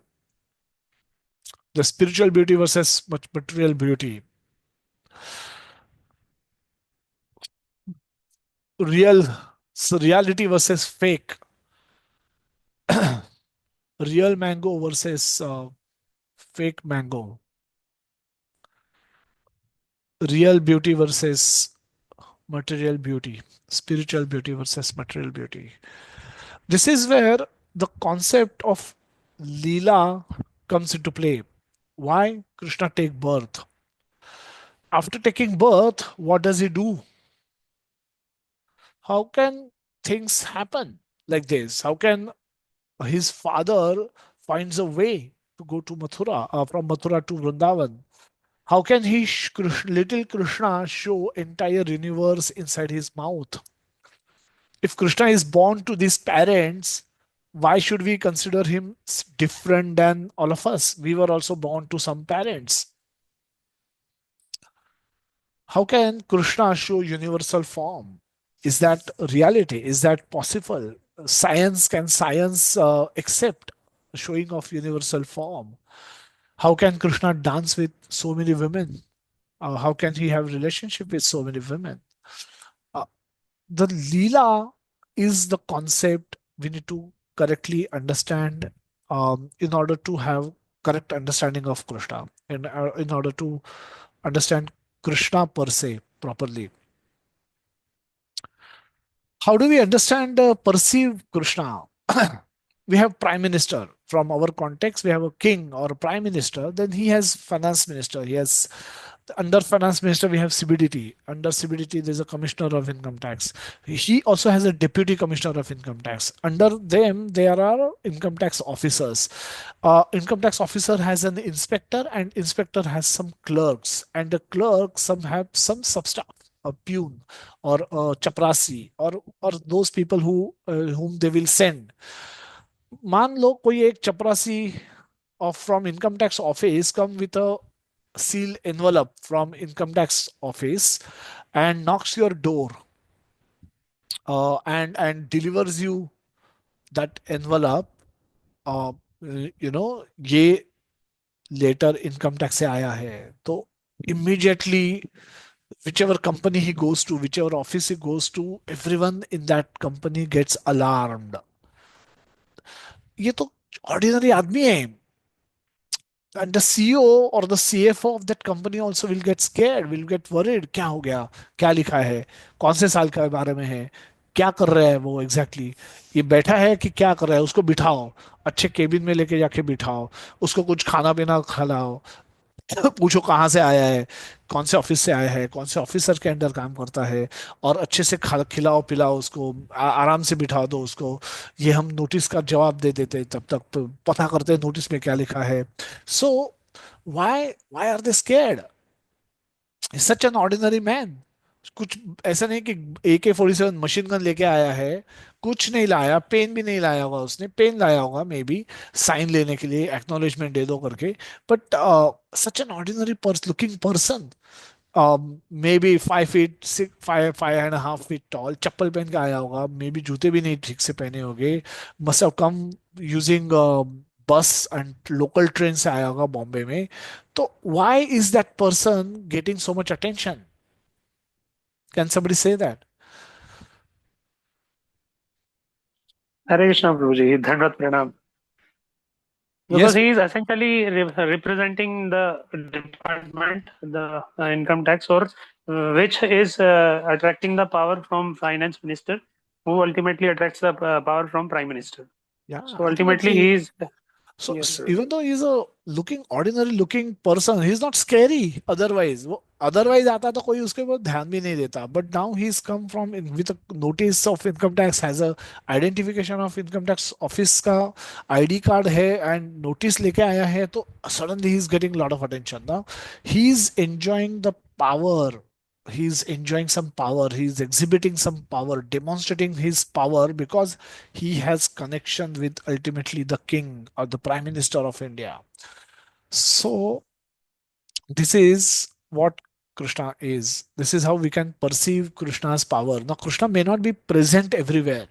The spiritual beauty versus material beauty, real reality versus fake, real mango versus fake mango, real beauty versus material beauty, spiritual beauty versus material beauty. This is where the concept of Leela comes into play. Why Krishna take birth? After taking birth, what does he do? How can things happen like this? How can his father finds a way to go to Mathura, from Mathura to Vrindavan? How can little Krishna show entire universe inside his mouth? If Krishna is born to these parents, why should we consider him different than all of us? We were also born to some parents. How can Krishna show universal form? Is that reality? Is that possible? Can science accept showing of universal form? How can Krishna dance with so many women? How can he have relationship with so many women? Uh, the Leela is the concept we need to correctly understand, in order to have correct understanding of Krishna, and in order to understand Krishna per se properly. How do we understand, perceive Krishna? We have prime minister. From our context, we have a king or a prime minister. Then he has finance minister. He has, under finance minister, we have CBDT. Under CBDT, there's a commissioner of income tax. He also has a deputy commissioner of income tax. Under them, there are income tax officers. Income tax officer has an inspector, and inspector has some clerks, and the clerks some have some substaff, a peon or a chaprasi, or those people whom they will send. मान लो कोई एक चपरासी of from income tax office come with a sealed envelope from income tax office and knocks your door, and delivers you that envelope. uh, ये letter income tax से आया है, तो immediately whichever company he goes to, whichever office he goes to, everyone in that company gets alarmed. ये तो ordinary आदमी है, and the CEO or the CFO of that company also will get scared, will get worried. क्या हो गया, क्या लिखा है, कौन से साल के बारे में है, क्या कर रहा है वो एग्जैक्टली exactly? ये बैठा है कि क्या कर रहा है, उसको बिठाओ, अच्छे केबिन में लेके जाके बिठाओ, उसको कुछ खाना पीना खिलाओ, पूछो कहाँ से आया है, कौन से ऑफिस से आया है, कौन से ऑफिसर के अंडर काम करता है, और अच्छे से खिलाओ पिलाओ उसको, आराम से बिठा दो उसको। ये हम नोटिस का जवाब दे देते, तब तक तो पता करते नोटिस में क्या लिखा है। So why are they scared? Such an ordinary man. कुछ ऐसा नहीं कि AK-47 मशीन गन लेके आया है, कुछ नहीं लाया, पेन भी नहीं लाया होगा, उसने पेन लाया होगा मे बी साइन लेने के लिए, एक्नॉलेजमेंट दे दो करके। But such an ordinary looking person, may be 5 feet 5.5 feet tall, चप्पल पहन के आया होगा, मे बी जूते भी नहीं ठीक से पहने होंगे, मस्ट हैव कम यूजिंग बस एंड लोकल ट्रेन से आया होगा बॉम्बे में। तो why is that person getting so much attention? Can somebody say that? Hare Krishna Prabhuji, Dhanvat Pranam. Because Yes. he is essentially representing the department, the income tax, or which is attracting the power from finance minister, who ultimately attracts the power from prime minister. Yeah, So ultimately, he ultimately. is. So Yes, even Prabhuji. though he's a looking ordinary looking person, he's not scary otherwise. वो otherwise आता तो कोई उसके ऊपर ध्यान भी नहीं देता. But now he's come from with a notice of income tax, has a identification of income tax office का ID card है, and notice लेके आया है, तो suddenly he's getting a lot of attention. Now he's enjoying the power. He's enjoying some power. He's exhibiting some power, demonstrating his power, because he has connection with ultimately the king or the prime minister of India. So this is what Krishna is. This is how we can perceive Krishna's power. Now Krishna may not be present everywhere.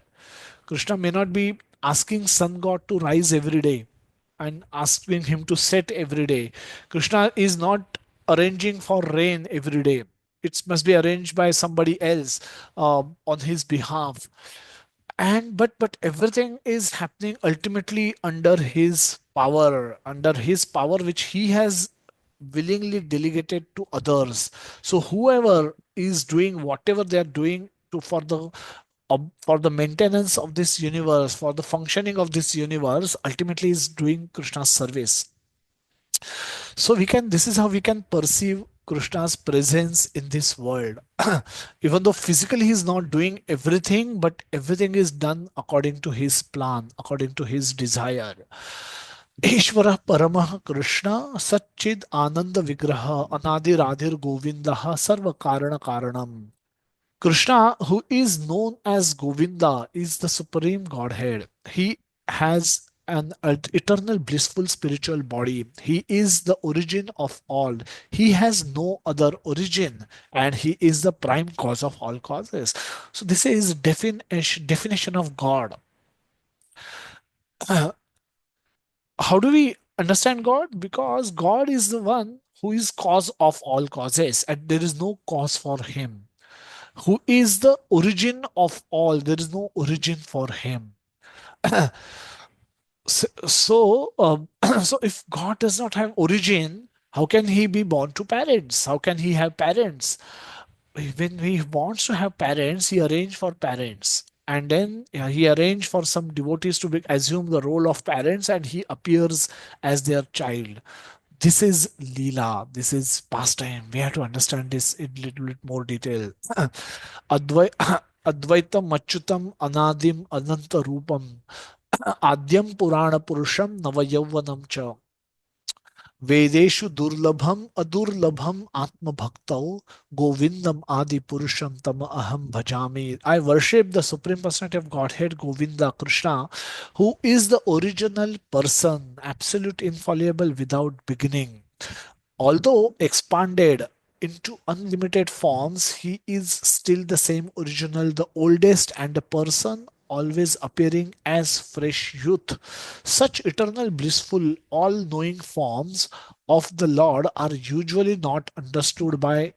Krishna may not be asking sun god to rise every day and asking him to set every day. Krishna is not arranging for rain every day. It must be arranged by somebody else, on his behalf. And but everything is happening ultimately under his power, which he has willingly delegated to others. So whoever is doing whatever they are doing to for the maintenance of this universe, for the functioning of this universe, ultimately is doing Krishna's service. So we can, this is how we can perceive Krishna's presence in this world. Even though physically he's not doing everything, but everything is done according to his plan, according to his desire. ईश्वर परमः कृष्ण सच्चिद आनंद विग्रह अनादिराधिर गोविंद सर्व कारण कारणम. Krishna, who is known as Govinda, is the supreme Godhead. He has an eternal blissful spiritual body. He is the origin of all. He has no other origin, and he is the prime cause of all causes. So this is definition of God. How do we understand God? Because God is the one who is cause of all causes, and there is no cause for him. Who is the origin of all? There is no origin for him. So, so if God does not have origin, how can he be born to parents? How can he have parents? When he wants to have parents, he arrange for parents. And then he arranged for some devotees to assume the role of parents, and he appears as their child. This is Lila. This is pastime. We have to understand this in little bit more detail. Advai Advaitam Achyutam Anadim Ananta Rupam Adyam Purana Purusham Navayauvanam Cha Vedeshu Durlabham Adurlabham Atma Bhaktau Govindam Adi Purusham Tam Aham Bhajami. I worship the Supreme Personality of Godhead Govinda Krishna, who is the original person, absolute infallible without beginning. Although expanded into unlimited forms, he is still the same original, the oldest, and a person always appearing as fresh youth. Such eternal, blissful, all knowing forms of the Lord are usually not understood by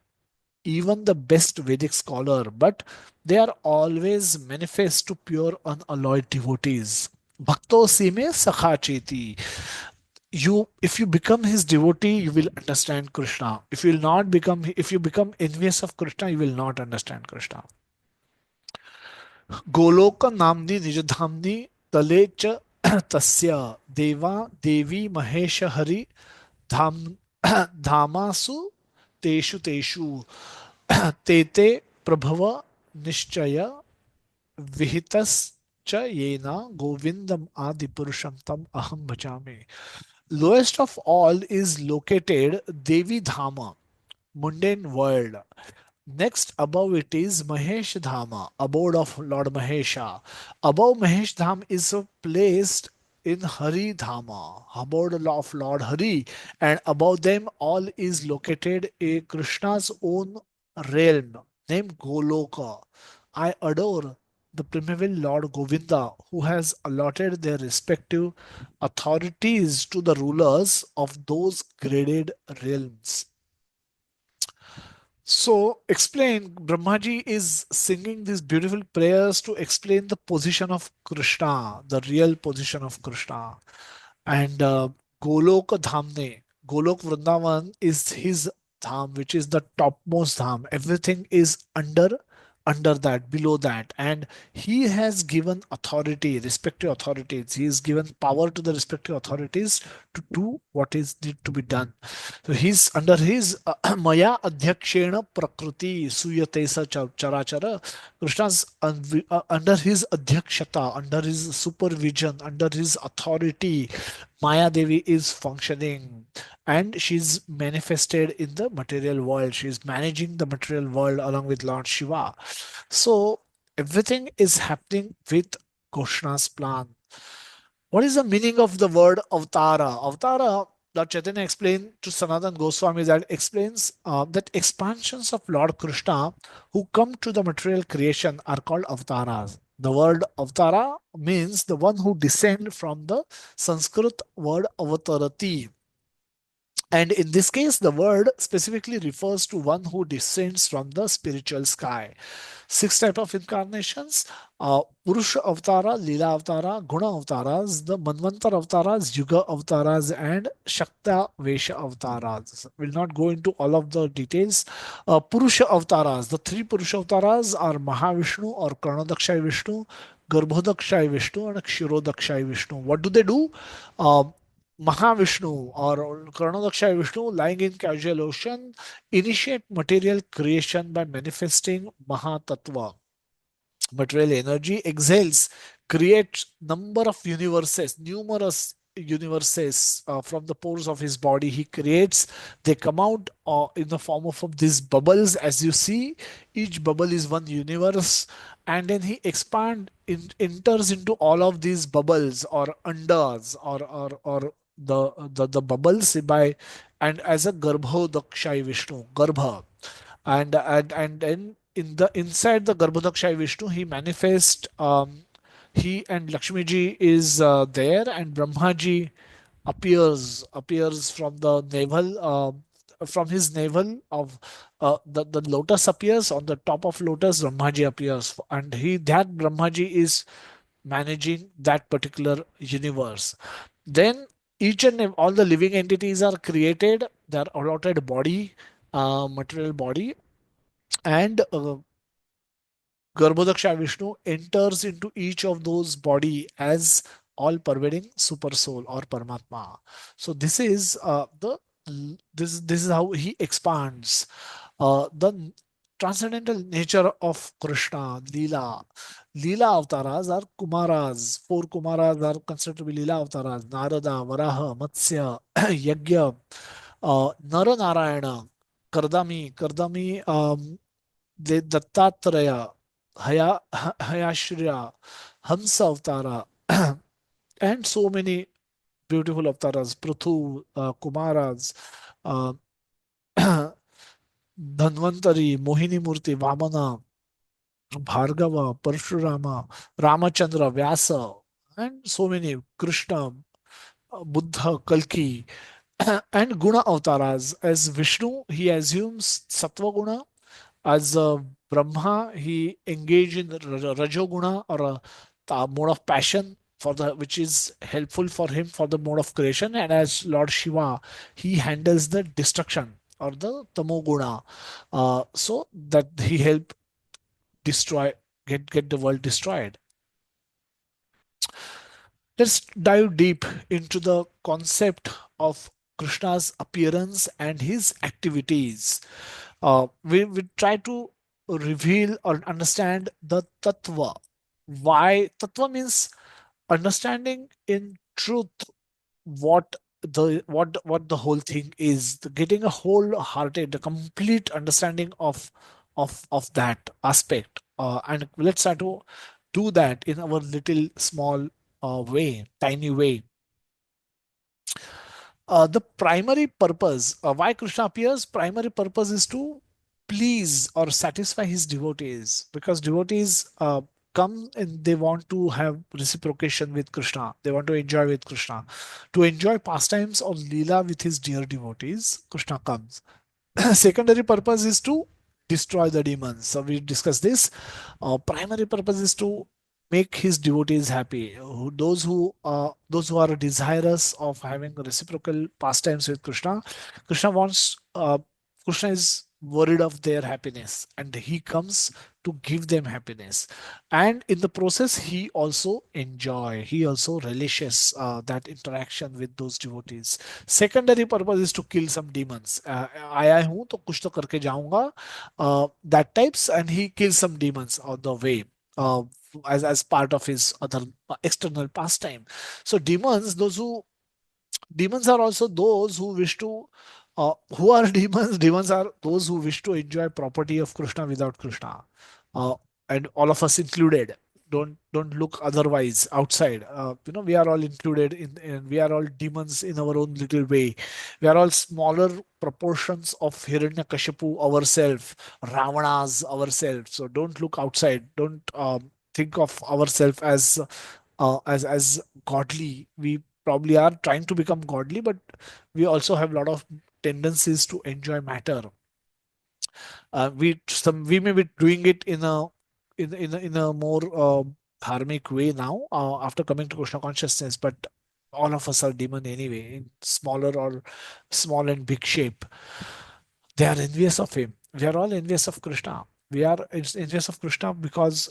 even the best Vedic scholar, but they are always manifest to pure, unalloyed devotees. Bhakto sime sakha cheti. If you become his devotee, you will understand Krishna. If you become envious of Krishna, you will not understand Krishna. Golok नाम्नि निजधाम्नि तले च तस्य देवा देवी महेश हरि धाम धामासु तेषु तेषु तेते प्रभव निश्चय विहितश्च येना गोविंदम आदि पुरुषम तम अहम भजामि. Lowest of all is located Devi Dhama, mundane world. Next above it is Mahesh Dhama, abode of Lord Mahesha. Above Mahesh Dham is placed in Hari Dhama, abode of Lord Hari, and above them all is located a Krishna's own realm named Goloka. I adore the primeval Lord Govinda, who has allotted their respective authorities to the rulers of those graded realms. So, explain, Brahmaji is singing these beautiful prayers to explain the position of Krishna, the real position of Krishna. And Golok Dhamne, Golok Vrindavan is his dham, which is the topmost dham. Everything is under that, below that, and he has given authority, respective authorities. He has given power to the respective authorities to do what is need to be done. So he's under his Maya Adhyakshena Prakriti Suyate Sa Charachara. Krishna's under his Adhyakshata, under his supervision, under his authority, Maya Devi is functioning, and she's manifested in the material world. She's managing the material world along with Lord Shiva. So everything is happening with Krishna's plan. What is the meaning of the word avatara? Avatara, Lord Chaitanya explained to Sanatan Goswami, that explains that expansions of Lord Krishna who come to the material creation are called avataras. The word avatara means the one who descend from the Sanskrit word avatarati. And in this case, the word specifically refers to one who descends from the spiritual sky. Six types of incarnations: Purusha Avatara, Lila Avatara, Guna Avataras, the Manvantar Avataras, Yuga Avataras, and Shakta Vesha Avataras. We'll not go into all of the details. Purusha Avataras, the three Purusha Avataras are Mahavishnu or Karnadakshay Vishnu, Garbhodakshay Vishnu, and Kshirodakshay Vishnu. What do they do? Mahavishnu or Karnadaksha Vishnu lying in casual ocean initiate material creation by manifesting Mahatattva. Material energy exhales, creates number of universes, numerous universes from the pores of his body. He creates, they come out in the form of these bubbles. As you see, each bubble is one universe, and then he enters into all of these bubbles or unders or the bubbles by, and as a Garbhodakshay Vishnu, Garbha, and then in the inside the Garbhodakshay Vishnu, he manifests. He and Lakshmi ji is there, and Brahma ji appears from the navel. From his navel of the lotus appears on the top of lotus. Brahmaji appears, and he that Brahmaji is managing that particular universe. Then all the living entities are created. They are allotted body, material body, and Garbhodaksha Vishnu enters into each of those body as all pervading super soul or Paramatma. So this is how he expands the transcendental nature of Krishna. Lila avatars are Kumaras. Four Kumaras are considered to be Lila avatars: Narada, Varaha, Matsya, Yajna, Nara Narayana, Kardami, Dattatreya, Hayashriya, Hamsa Avtara, and so many beautiful avatars, Prithu, Kumaras, uh, Dhanvantari, Mohini Murti, Vamana, Bhargava, Parshurama, Ramachandra, Vyasa, and so many, Krishna, Buddha, Kalki, and Guna avatars. As Vishnu, he assumes Sattva Guna. As Brahma, he engaged in Rajoguna or a mode of passion for the which is helpful for him for the mode of creation. And as Lord Shiva, he handles the destruction or the Tamoguna, so that he help destroy get the world destroyed. Let's dive deep into the concept of Krishna's appearance and his activities. We try to reveal or understand the tattva. Why tattva means understanding in truth what the whole thing is, getting a wholehearted, a complete understanding of that aspect. And let's try to do that in our little small way, tiny way. The primary purpose why Krishna appears, primary purpose is to please or satisfy his devotees, because devotees come and they want to have reciprocation with Krishna, they want to enjoy with Krishna, to enjoy pastimes or Leela with his dear devotees. Krishna comes. Secondary purpose is to destroy the demons. So we discussed this. Primary purpose is to make his devotees happy. Those who are desirous of having reciprocal pastimes with Krishna. Krishna wants. Krishna is worried of their happiness, and he comes to give them happiness. And in the process, he also relishes that interaction with those devotees. Secondary purpose is to kill some demons. आया हूं तो कुछ तो करके जाऊंगा, that types, and he kills some demons on the way, uh, as part of his other external pastime. So demons are also those who wish to who are demons. Demons are those who wish to enjoy property of Krishna without Krishna, uh, and all of us included. Don't look otherwise outside. We are all included in we are all demons in our own little way. We are all smaller proportions of Hiranyakashipu ourselves, Ravana's ourselves. So don't look outside. Don't think of ourselves as godly. We probably are trying to become godly, but we also have a lot of tendencies to enjoy matter. We may be doing it in a more dharmic way now, after coming to Krishna consciousness, but all of us are demon anyway, in smaller or small and big shape. They are envious of him. We are all envious of Krishna. We are envious of Krishna because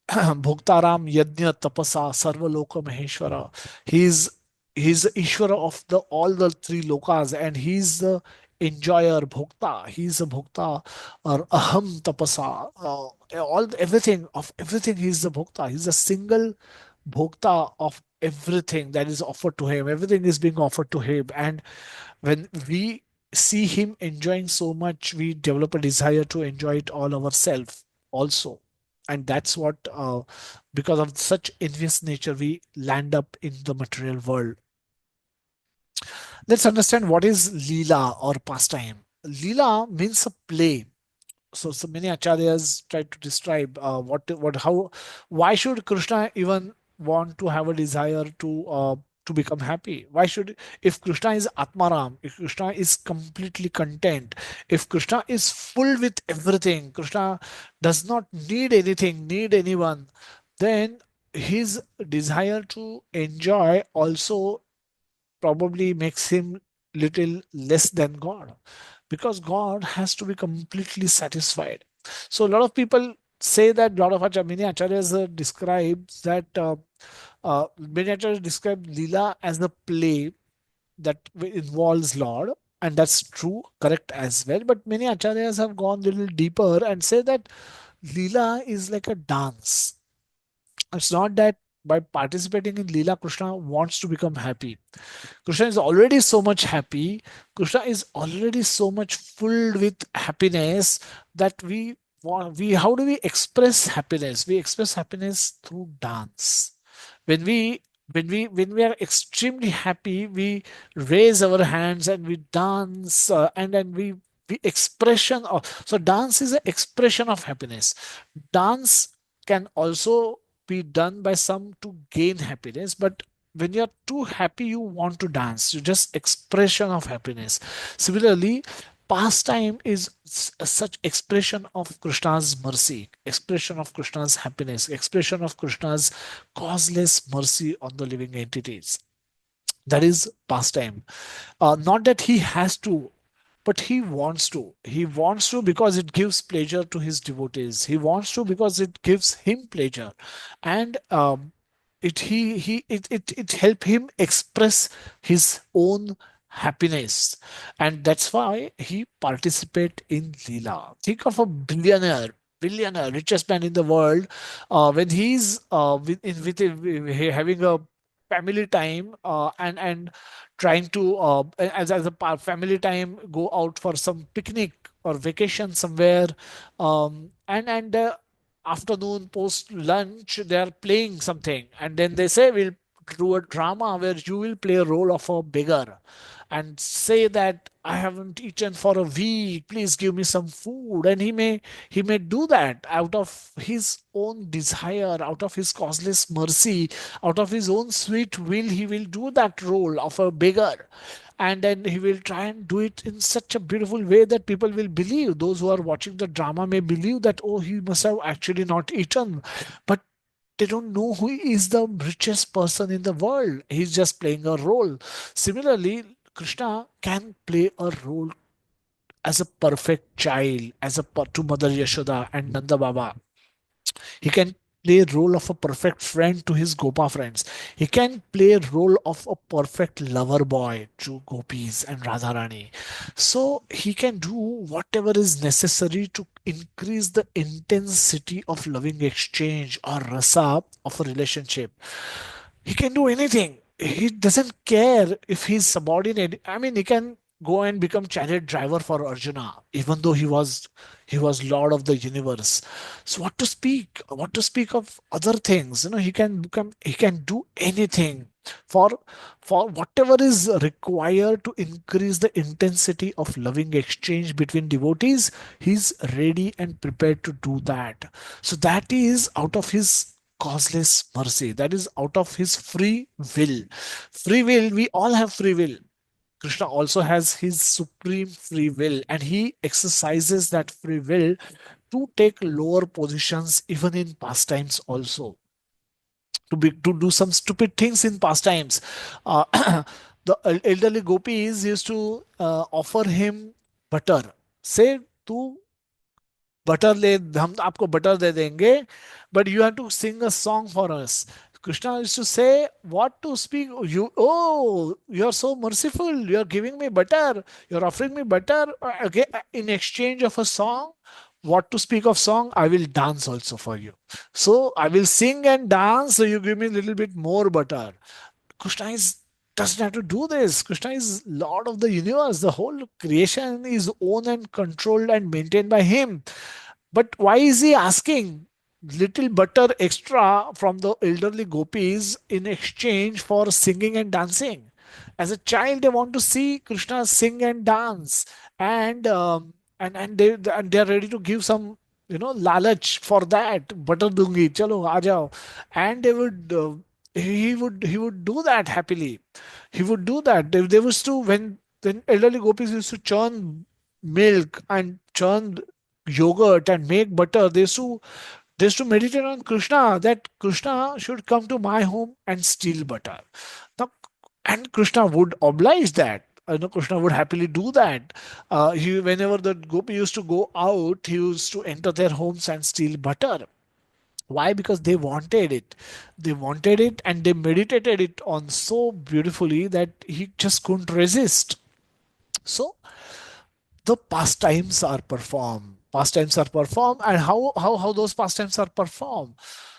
Bhoktaram Yajna Tapasa Sarva Loka Maheshwara. He is He's the Ishvara of the all the three lokas, and he's the enjoyer, bhokta. He's a bhokta or aham tapasa. Everything of everything. He's the bhokta. He's a single bhokta of everything that is offered to him. Everything is being offered to him, and when we see him enjoying so much, we develop a desire to enjoy it all ourselves also. And that's what, because of such envious nature, we land up in the material world. Let's understand what is Leela or pastime. Leela means a play. So many acharyas try to describe how, why should Krishna even want to have a desire to become happy? Why should, if Krishna is Atmaram, if Krishna is completely content, if Krishna is full with everything, Krishna does not need anything, need anyone, then his desire to enjoy also probably makes him little less than God, because God has to be completely satisfied. So a lot of people say that, a lot of many acharyas describes that, many acharyas describe Leela as the play that involves Lord, and that's true, correct as well. But many acharyas have gone a little deeper and say that Leela is like a dance. It's not that by participating in Leela, Krishna wants to become happy. Krishna is already so much happy. Krishna is already so much filled with happiness that we want, we how do we express happiness? We express happiness through dance. When we are extremely happy, we raise our hands and we dance, and then we expression of, so dance is an expression of happiness. Dance can also be done by some to gain happiness, but when you're too happy, you want to dance, you just expression of happiness. Similarly, pastime is such expression of Krishna's mercy, expression of Krishna's happiness, expression of Krishna's causeless mercy on the living entities. That is pastime. Not that he has to, but he wants to. He wants to because it gives pleasure to his devotees. He wants to because it gives him pleasure, and it he it help him express his own happiness, and that's why he participate in Leela. Think of a billionaire, richest man in the world, when he's having a family time, and trying to, as a family time, go out for some picnic or vacation somewhere, and afternoon post lunch they are playing something, and then they say we'll do a drama where you will play a role of a beggar and say that I haven't eaten for a week, please give me some food. And he may do that out of his own desire, out of his causeless mercy, out of his own sweet will. He will do that role of a beggar, and then he will try and do it in such a beautiful way that people will believe. Those who are watching the drama may believe that, oh, he must have actually not eaten, but they don't know who is the richest person in the world. He's just playing a role. Similarly, Krishna can play a role as a perfect child, to Mother Yashoda and Nanda Baba. He can play a role of a perfect friend to his Gopa friends. He can play a role of a perfect lover boy to Gopis and Radharani. So he can do whatever is necessary to increase the intensity of loving exchange or rasa of a relationship. He can do anything. He doesn't care if he's subordinate. I mean, he can go and become chariot driver for Arjuna, even though he was Lord of the universe. So what to speak of other things? He can do anything for for whatever is required to increase the intensity of loving exchange between devotees. He's ready and prepared to do that. So that is out of his causeless mercy. That is out of his free will. Free will, we all have free will. Krishna also has his supreme free will, and he exercises that free will to take lower positions even in pastimes also, to do some stupid things in pastimes. Uh, the elderly gopis used to offer him butter. Say, "तू butter ले, हम आपको butter दे देंगे, but you have to sing a song for us." Krishna used to say, "What to speak? You, oh, you are so merciful. You are giving me butter. You are offering me butter okay, in exchange of a song. What to speak of song? I will dance also for you. So I will sing and dance. So you give me a little bit more butter." Krishna is doesn't have to do this. Krishna is Lord of the universe. The whole creation is owned and controlled and maintained by him. But why is he asking little butter extra from the elderly gopis in exchange for singing and dancing? As a child, they want to see Krishna sing and dance, and and they are ready to give some lalach for that. Butter dungi, chalo aa jao, and he would do that happily. He would do that. They was to when elderly gopis used to churn milk and churn yogurt and make butter. They used to meditate on Krishna, that Krishna should come to my home and steal butter. Now, and Krishna would oblige that. Krishna would happily do that. Whenever the gopi used to go out, he used to enter their homes and steal butter. Why? Because they wanted it. They wanted it and they meditated it on so beautifully that he just couldn't resist. So the pastimes are performed. Pastimes are performed, and how those pastimes are performed.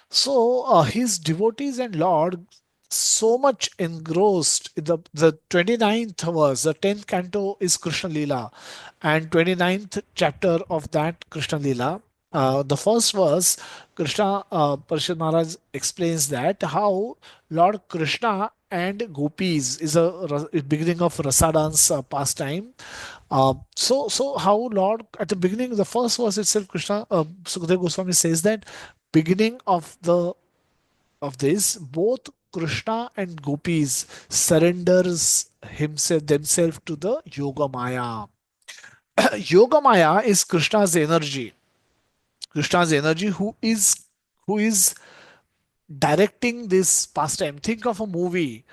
So his devotees and Lord so much engrossed in the 29th verse, the 10th canto is Krishna Lila, and 29th chapter of that Krishna Lila. The first verse, Krishna Parishad Maharaj explains that how Lord Krishna and gopis is a beginning of rasa dance pastime. So how Lord at the beginning, the first verse itself, Krishna Sukadeva Goswami says that beginning of this, both Krishna and gopis surrenders himself themselves to the Yoga Maya. Yoga Maya is Krishna's energy. Krishna's energy who is directing this pastime. Think of a movie.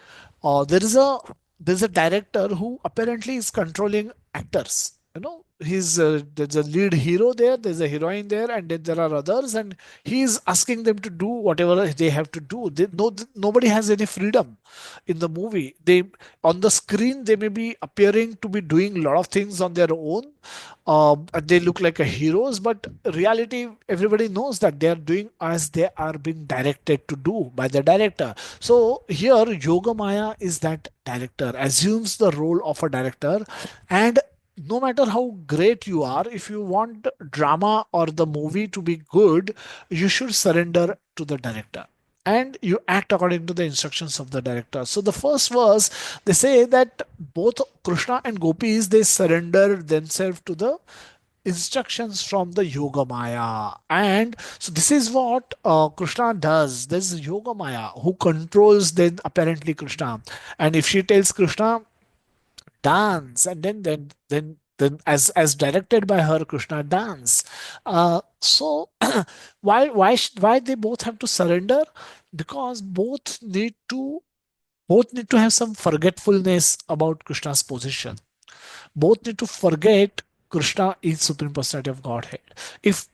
There's a director who apparently is controlling actors. There's a lead hero there, there's a heroine there, and then there are others, and he is asking them to do whatever they have to do. Nobody has any freedom in the movie. They on the screen they may be appearing to be doing a lot of things on their own, and they look like a heroes, but reality everybody knows that they are doing as they are being directed to do by the director. So here Yoga Maya is that director, assumes the role of a director, and no matter how great you are, if you want drama or the movie to be good, you should surrender to the director and you act according to the instructions of the director. So the first verse, they say that both Krishna and gopis, they surrender themselves to the instructions from the Yoga Maya. And so this is what Krishna does. There's Yoga Maya who controls then apparently Krishna. And if she tells Krishna dance, and then as directed by her, Krishna dance. So why they both have to surrender? Because both need to have some forgetfulness about Krishna's position. Both need to forget Krishna is Supreme Personality of Godhead. If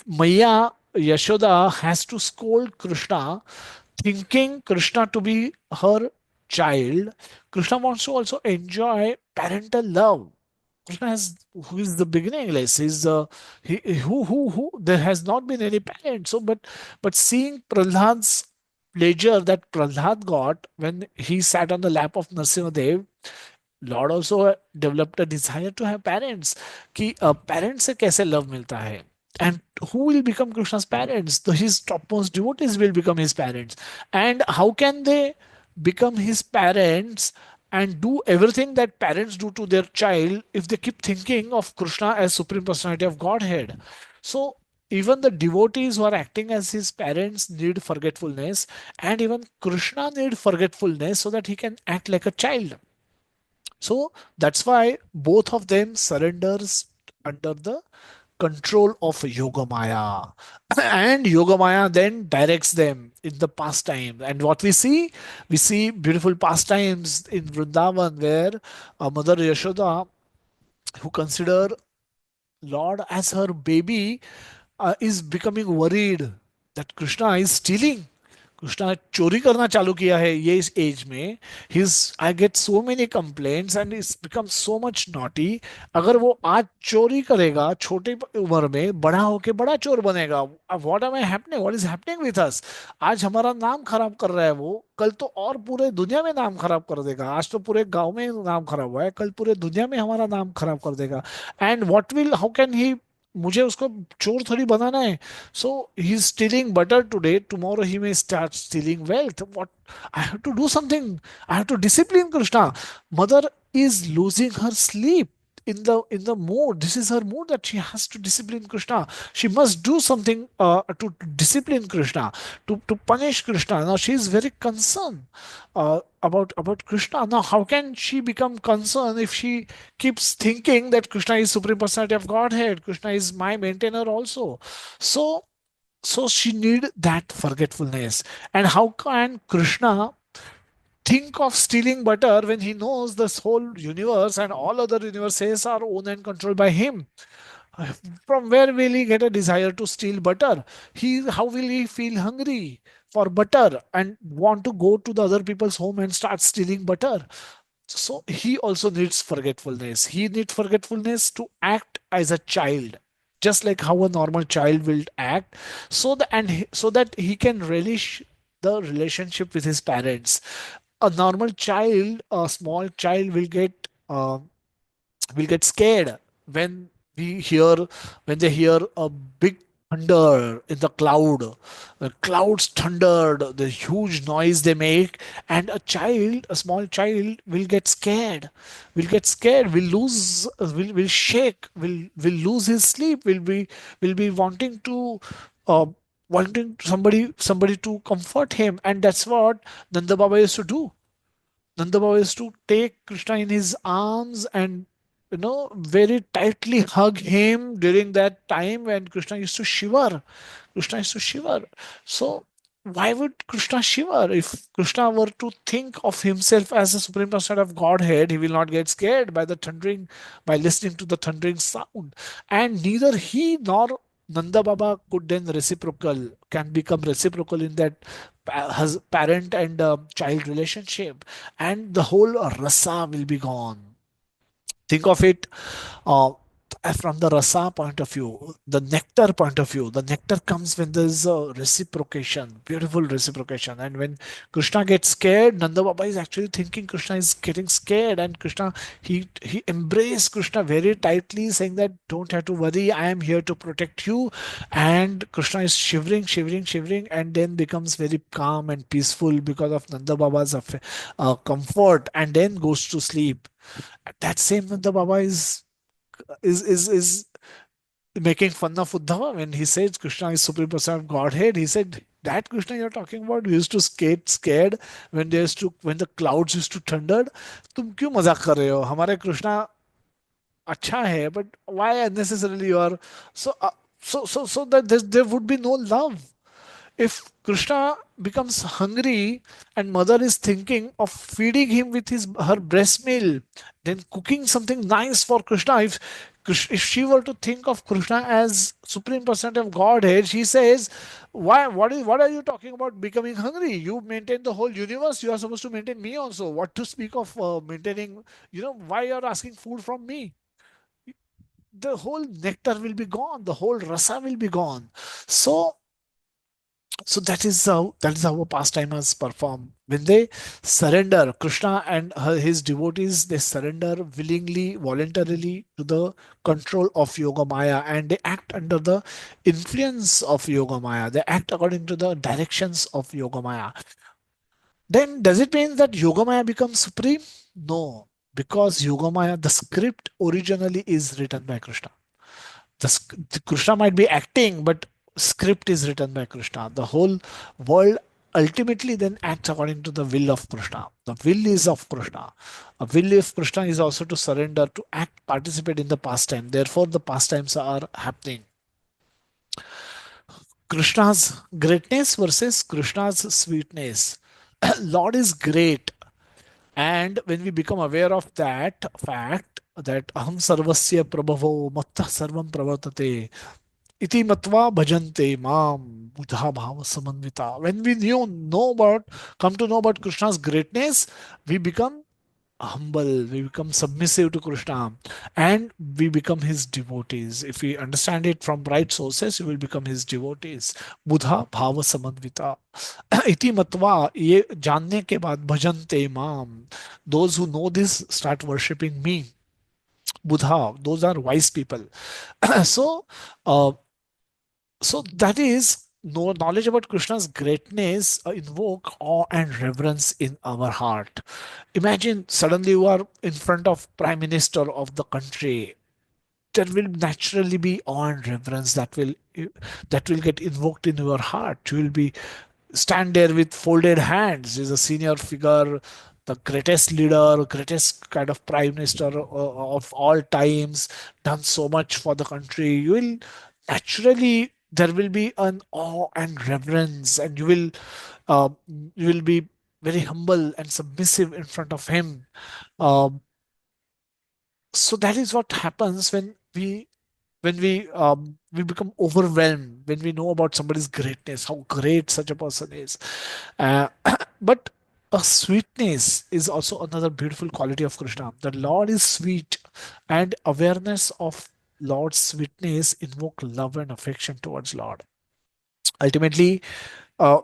Maya Yashoda has to scold Krishna, thinking Krishna to be her child, Krishna wants to also enjoy parental love. Krishna has who is the beginning, like he's who there has not been any parent. So but seeing Prahlad's pleasure that Prahlad got when he sat on the lap of Nrsimhadev, lord also developed a desire to have parents कि parents से कैसे love मिलता है and who will become Krishna's parents? His topmost devotees will become his parents. And how can they become his parents and do everything that parents do to their child if they keep thinking of Krishna as Supreme Personality of Godhead? So even the devotees who are acting as his parents need forgetfulness, and even Krishna need forgetfulness so that he can act like a child. So that's why both of them surrenders under the control of Yoga Maya. And Yoga Maya then directs them in the pastime. And what we see beautiful pastimes in Vrindavan where Mother Yashoda, who consider Lord as her baby, is becoming worried that Krishna is stealing. Krishna चोरी करना चालू किया है ये इस as में, his I get so many complaints and is become so much naughty. अगर वो आज चोरी करेगा छोटी उम्र में, बड़ा होके बड़ा चोर बनेगा। What am I happening, what is happening with us? आज हमारा नाम खराब कर रहा है वो, कल तो और पूरे दुनिया में नाम खराब कर देगा। आज तो पूरे गांव में नाम खराब हुआ है, कल पूरे दुनिया में हमारा नाम खराब कर देगा। And what will, how can he, मुझे उसको चोर थोड़ी बनाना है। So he's stealing butter today. Tomorrow he may start stealing wealth. What? I have to do something. I have to discipline Krishna. Mother is losing her sleep in the mood. This is her mood that she has to discipline Krishna. She must do something to discipline Krishna, to punish Krishna. Now she is very concerned about Krishna. Now how can she become concerned if she keeps thinking that Krishna is Supreme Personality of Godhead? Krishna is my maintainer also. So so she need that forgetfulness. And how can Krishna think of stealing butter when he knows this whole universe and all other universes are owned and controlled by him? From where will he get a desire to steal butter? How will he feel hungry for butter and want to go to the other people's home and start stealing butter? So he also needs forgetfulness. He needs forgetfulness to act as a child, just like how a normal child will act, so that he can relish the relationship with his parents. A normal child, a small child, will get scared when we hear when they hear a big thunder in the cloud. The clouds thundered, the huge noise they make, and a small child will get scared, will lose, will shake, will lose his sleep, will be uh, wanting somebody to comfort him. And that's what Nanda Baba used to do. Nanda Baba used to take Krishna in his arms and very tightly hug him during that time when Krishna used to shiver. Krishna used to shiver. So why would Krishna shiver? If Krishna were to think of himself as a supreme personality of Godhead, he will not get scared by the thundering, by listening to the thundering sound. And neither he nor Nanda Baba could then can become reciprocal in that parent and child relationship, and the whole rasa will be gone. Think of it uh, from the rasa point of view, the nectar point of view. The nectar comes when there's a reciprocation, beautiful reciprocation. And when Krishna gets scared, Nanda Baba is actually thinking Krishna is getting scared, and Krishna, he embraced Krishna very tightly, saying that don't have to worry, I am here to protect you. And Krishna is shivering, shivering, shivering, and then becomes very calm and peaceful because of Nanda Baba's comfort, and then goes to sleep. That same Nanda Baba is making fun of Uddhava when he says Krishna is supreme person of Godhead. He said that Krishna you're talking about used to skate scared when the clouds used to thunder. तुम क्यों मजाक कर रहे हो? हमारे कृष्णा अच्छा है, but why unnecessarily you are so that there would be no love. If Krishna becomes hungry and mother is thinking of feeding him with her breast milk, then cooking something nice for Krishna. If she were to think of Krishna as supreme personality of Godhead, she says, "Why? What are you talking about becoming hungry? You maintain the whole universe. You are supposed to maintain me also. What to speak of maintaining? Why you are asking food from me?" The whole nectar will be gone. The whole rasa will be gone. So that is how a pastimers perform when they surrender. Krishna and his devotees, they surrender willingly, voluntarily to the control of Yoga Maya, and they act under the influence of Yoga Maya. They act according to the directions of Yoga Maya. Then does it mean that Yoga Maya becomes supreme? No, because Yoga Maya, the script originally is written by Krishna. The Krishna might be acting, but script is written by Krishna. The whole world ultimately then acts according to the will of Krishna. The will is of Krishna. A will of Krishna is also to surrender, to act, participate in the pastime. Therefore, the pastimes are happening. Krishna's greatness versus Krishna's sweetness. Lord is great, and when we become aware of that fact, that aham sarvasya prabhavo matta sarvam pravartate, Iti matva bhajante mam buddha bhava samanvita. When we know about, come to know about Krishna's greatness, we become humble, we become submissive to Krishna, and we become his devotees. If we understand it from right sources, we will become his devotees. Buddha bhava samanvita. Iti matva, ye जानने के बाद भजन्ते माम. Those who know this start worshipping me. Buddha, those are wise people. so, uh, so that is no knowledge about Krishna's greatness invoke awe and reverence in our heart. Imagine suddenly you are in front of Prime Minister of the country. There will naturally be awe and reverence that will get invoked in your heart. You will be stand there with folded hands. He's a senior figure, the greatest leader, greatest kind of prime minister of all times, done so much for the country. You will naturally, there will be an awe and reverence, and uh, you will be very humble and submissive in front of him. Um, so that is what happens when we become overwhelmed when we know about somebody's greatness, how great such a person is. uh, but a sweetness is also another beautiful quality of Krishna. The Lord is sweet, and awareness of Lord's sweetness invoke love and affection towards Lord. Ultimately,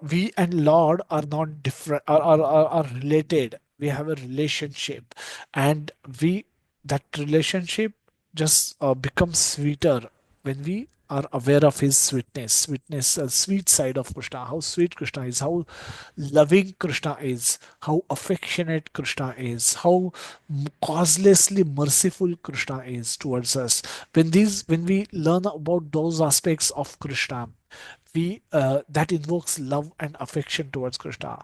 we and Lord are not different, are related. We have a relationship, and we that relationship just becomes sweeter when we are aware of his sweetness, a sweet side of Krishna, how sweet Krishna is, how loving Krishna is, how affectionate Krishna is, how causelessly merciful Krishna is towards us. When we learn about those aspects of Krishna, we that invokes love and affection towards Krishna.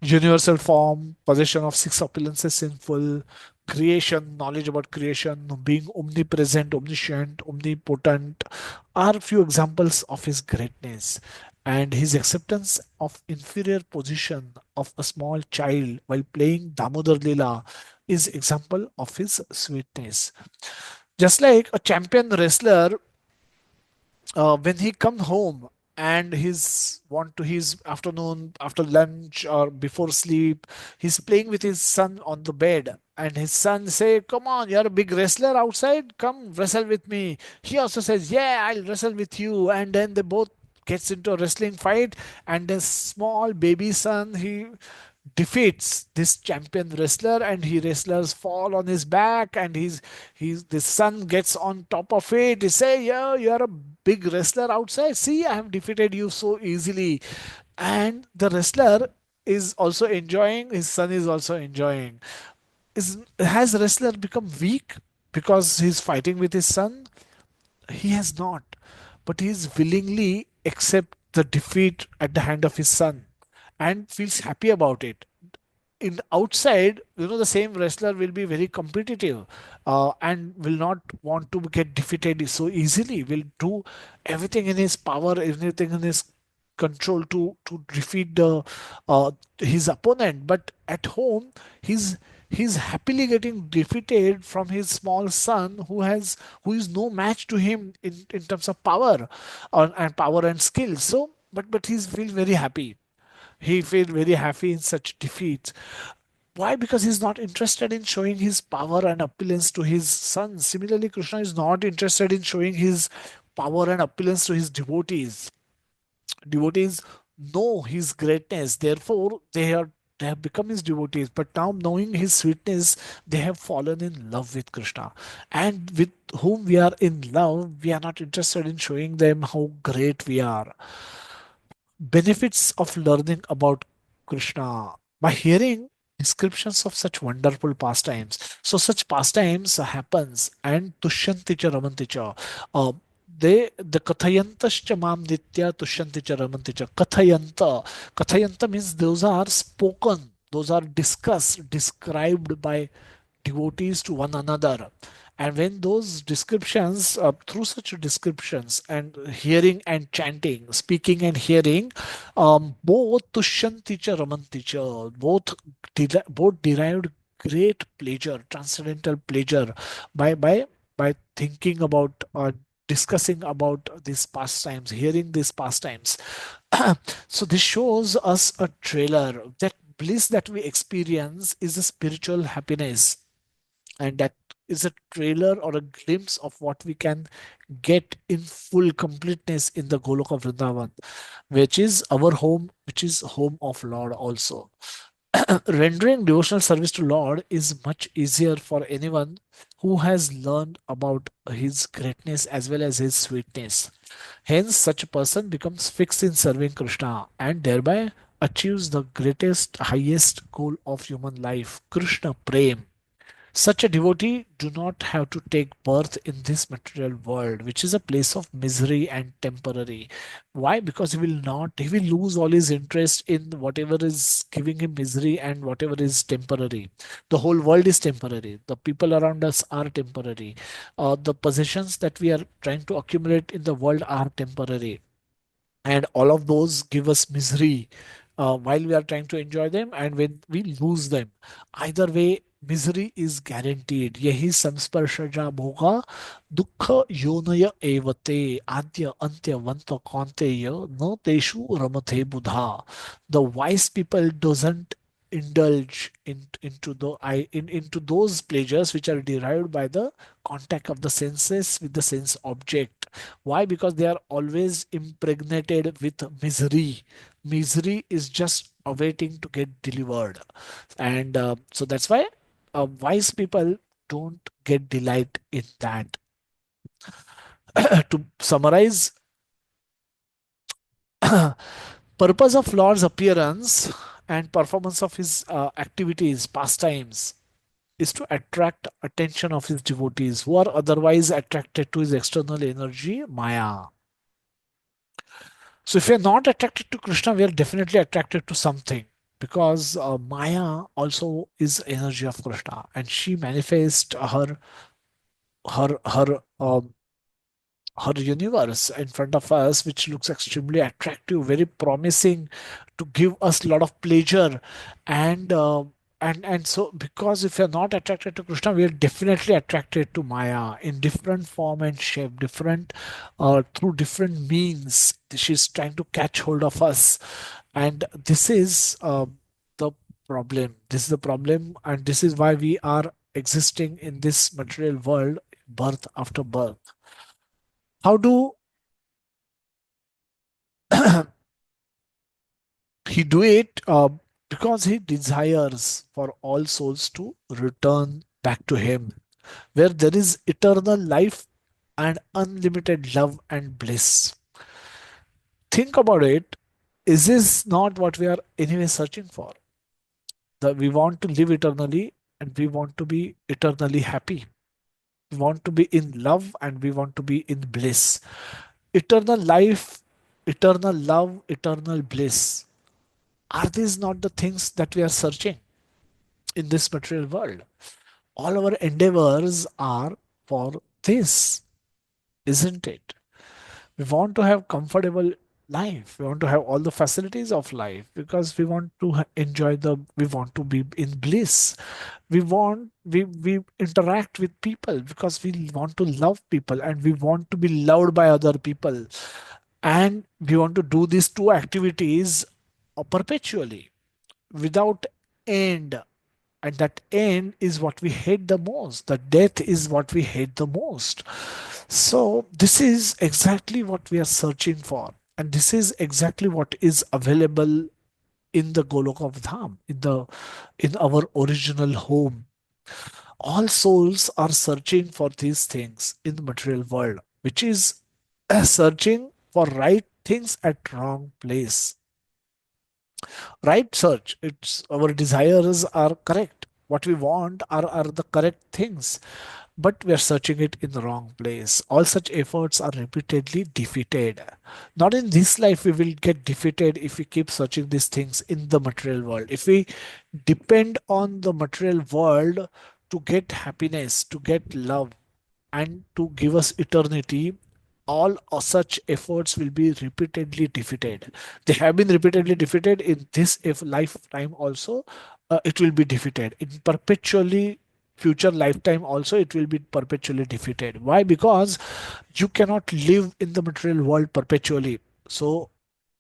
Universal form, possession of six opulences sinful, creation, knowledge about creation, being omnipresent, omniscient, omnipotent are few examples of his greatness. And his acceptance of inferior position of a small child while playing Damodar Lila is example of his sweetness. Just like a champion wrestler, when he come home and he's want to his afternoon after lunch or before sleep, he's playing with his son on the bed, and his son say, come on, you're a big wrestler outside, come wrestle with me. He also says, yeah, I'll wrestle with you, and then they both gets into a wrestling fight, and the small baby son, he defeats this champion wrestler, and he wrestlers fall on his back, and he's the son gets on top of it. He say, yeah, you're a big wrestler outside, see, I have defeated you so easily. And the wrestler is also enjoying, his son is also enjoying. Has wrestler become weak because he's fighting with his son? He has not, but he is willingly accept the defeat at the hand of his son and feels happy about it. In outside, the same wrestler will be very competitive, and will not want to get defeated so easily, will do everything in his power, everything in his control to defeat the his opponent. But at home, he's happily getting defeated from his small son, who is no match to him in terms of power, and power and skill. So but he's feel very happy, he feel very happy in such defeats. Why? Because he's not interested in showing his power and opulence to his sons. Similarly, Krishna is not interested in showing his power and opulence to his devotees. Devotees know his greatness, therefore they have become his devotees. But now, knowing his sweetness, they have fallen in love with Krishna. And with whom we are in love, we are not interested in showing them how great we are. Benefits of learning about Krishna by hearing descriptions of such wonderful pastimes. So such pastimes happens, and tushyanti cha ramanti cha. Uh, the kathayantascha mam nitya tushyanti cha ramanti cha. Kathayanta means those are spoken, those are discussed, described by devotees to one another. And when those descriptions, through such descriptions and hearing and chanting, speaking and hearing, both tushyanti cha ramanti cha, both derived great pleasure, transcendental pleasure by by by thinking about discussing about these pastimes, hearing these pastimes. So this shows us a trailer that bliss that we experience is a spiritual happiness, and that is a trailer or a glimpse of what we can get in full completeness in the Goloka Vrindavan, which is our home, which is home of Lord also. Rendering devotional service to Lord is much easier for anyone who has learned about his greatness as well as his sweetness. Hence, such a person becomes fixed in serving Krishna and thereby achieves the greatest, highest goal of human life, Krishna Prem. Such a devotee do not have to take birth in this material world, which is a place of misery and temporary. Why? Because he will lose all his interest in whatever is giving him misery and whatever is temporary. The whole world is temporary. The people around us are temporary. The possessions that we are trying to accumulate in the world are temporary, and all of those give us misery while we are trying to enjoy them, and when we lose them, either way misery is guaranteed. Yahi samsparshaja bhoga dukha yonaya evate adya antya vanta kanteya no teshu ramate buddha. The wise people doesn't indulge into those pleasures which are derived by the contact of the senses with the sense object. Why? Because they are always impregnated with misery. Misery is just awaiting to get delivered. And so that's why wise people don't get delight in that. To summarize, purpose of Lord's appearance and performance of his activities, pastimes, is to attract attention of his devotees who are otherwise attracted to his external energy, Maya. So if we are not attracted to Krishna, we are definitely attracted to something, because Maya also is energy of Krishna, and she manifests her her universe in front of us, which looks extremely attractive, very promising, to give us a lot of pleasure. And so, because if you're not attracted to Krishna, we are definitely attracted to Maya in different form and shape, different through different means. She's trying to catch hold of us, and this is the problem. This is the problem, and this is why we are existing in this material world, birth after birth. How do he do it? Because he desires for all souls to return back to him, where there is eternal life and unlimited love and bliss. Think about it. Is this not what we are anyway searching for? That we want to live eternally and we want to be eternally happy. We want to be in love and we want to be in bliss. Eternal life, eternal love, eternal bliss. Are these not the things that we are searching in this material world? All our endeavors are for this, isn't it? We want to have comfortable life. We want to have all the facilities of life because we want to enjoy we want to be in bliss. We interact with people because we want to love people and we want to be loved by other people. And we want to do these two activities perpetually without end, and that end is what we hate the most. The death is what we hate the most. So this is exactly what we are searching for, and this is exactly what is available in the Golok of Dham, in our original home. All souls are searching for these things in the material world, which is searching for right things at wrong place. Right search, it's our desires are correct, what we want are the correct things, but we are searching it in the wrong place. All such efforts are repeatedly defeated. Not in this life we will get defeated if we keep searching these things in the material world. If we depend on the material world to get happiness, to get love, and to give us eternity, all of such efforts will be repeatedly defeated. They have been repeatedly defeated in this if lifetime also. It will be defeated in perpetually. future lifetime also it will be perpetually defeated. Why? Because you cannot live in the material world perpetually. So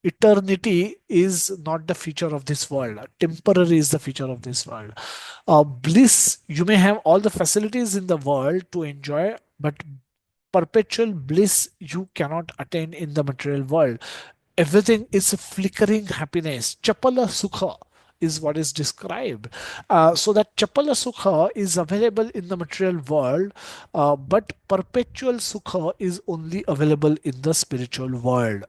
eternity is not the feature of this world. Temporary is the feature of this world. Bliss, you may have all the facilities in the world to enjoy, but perpetual bliss you cannot attain in the material world. Everything is a flickering happiness. Chapala sukha is what is described. So that chapala sukha is available in the material world, but perpetual sukha is only available in the spiritual world.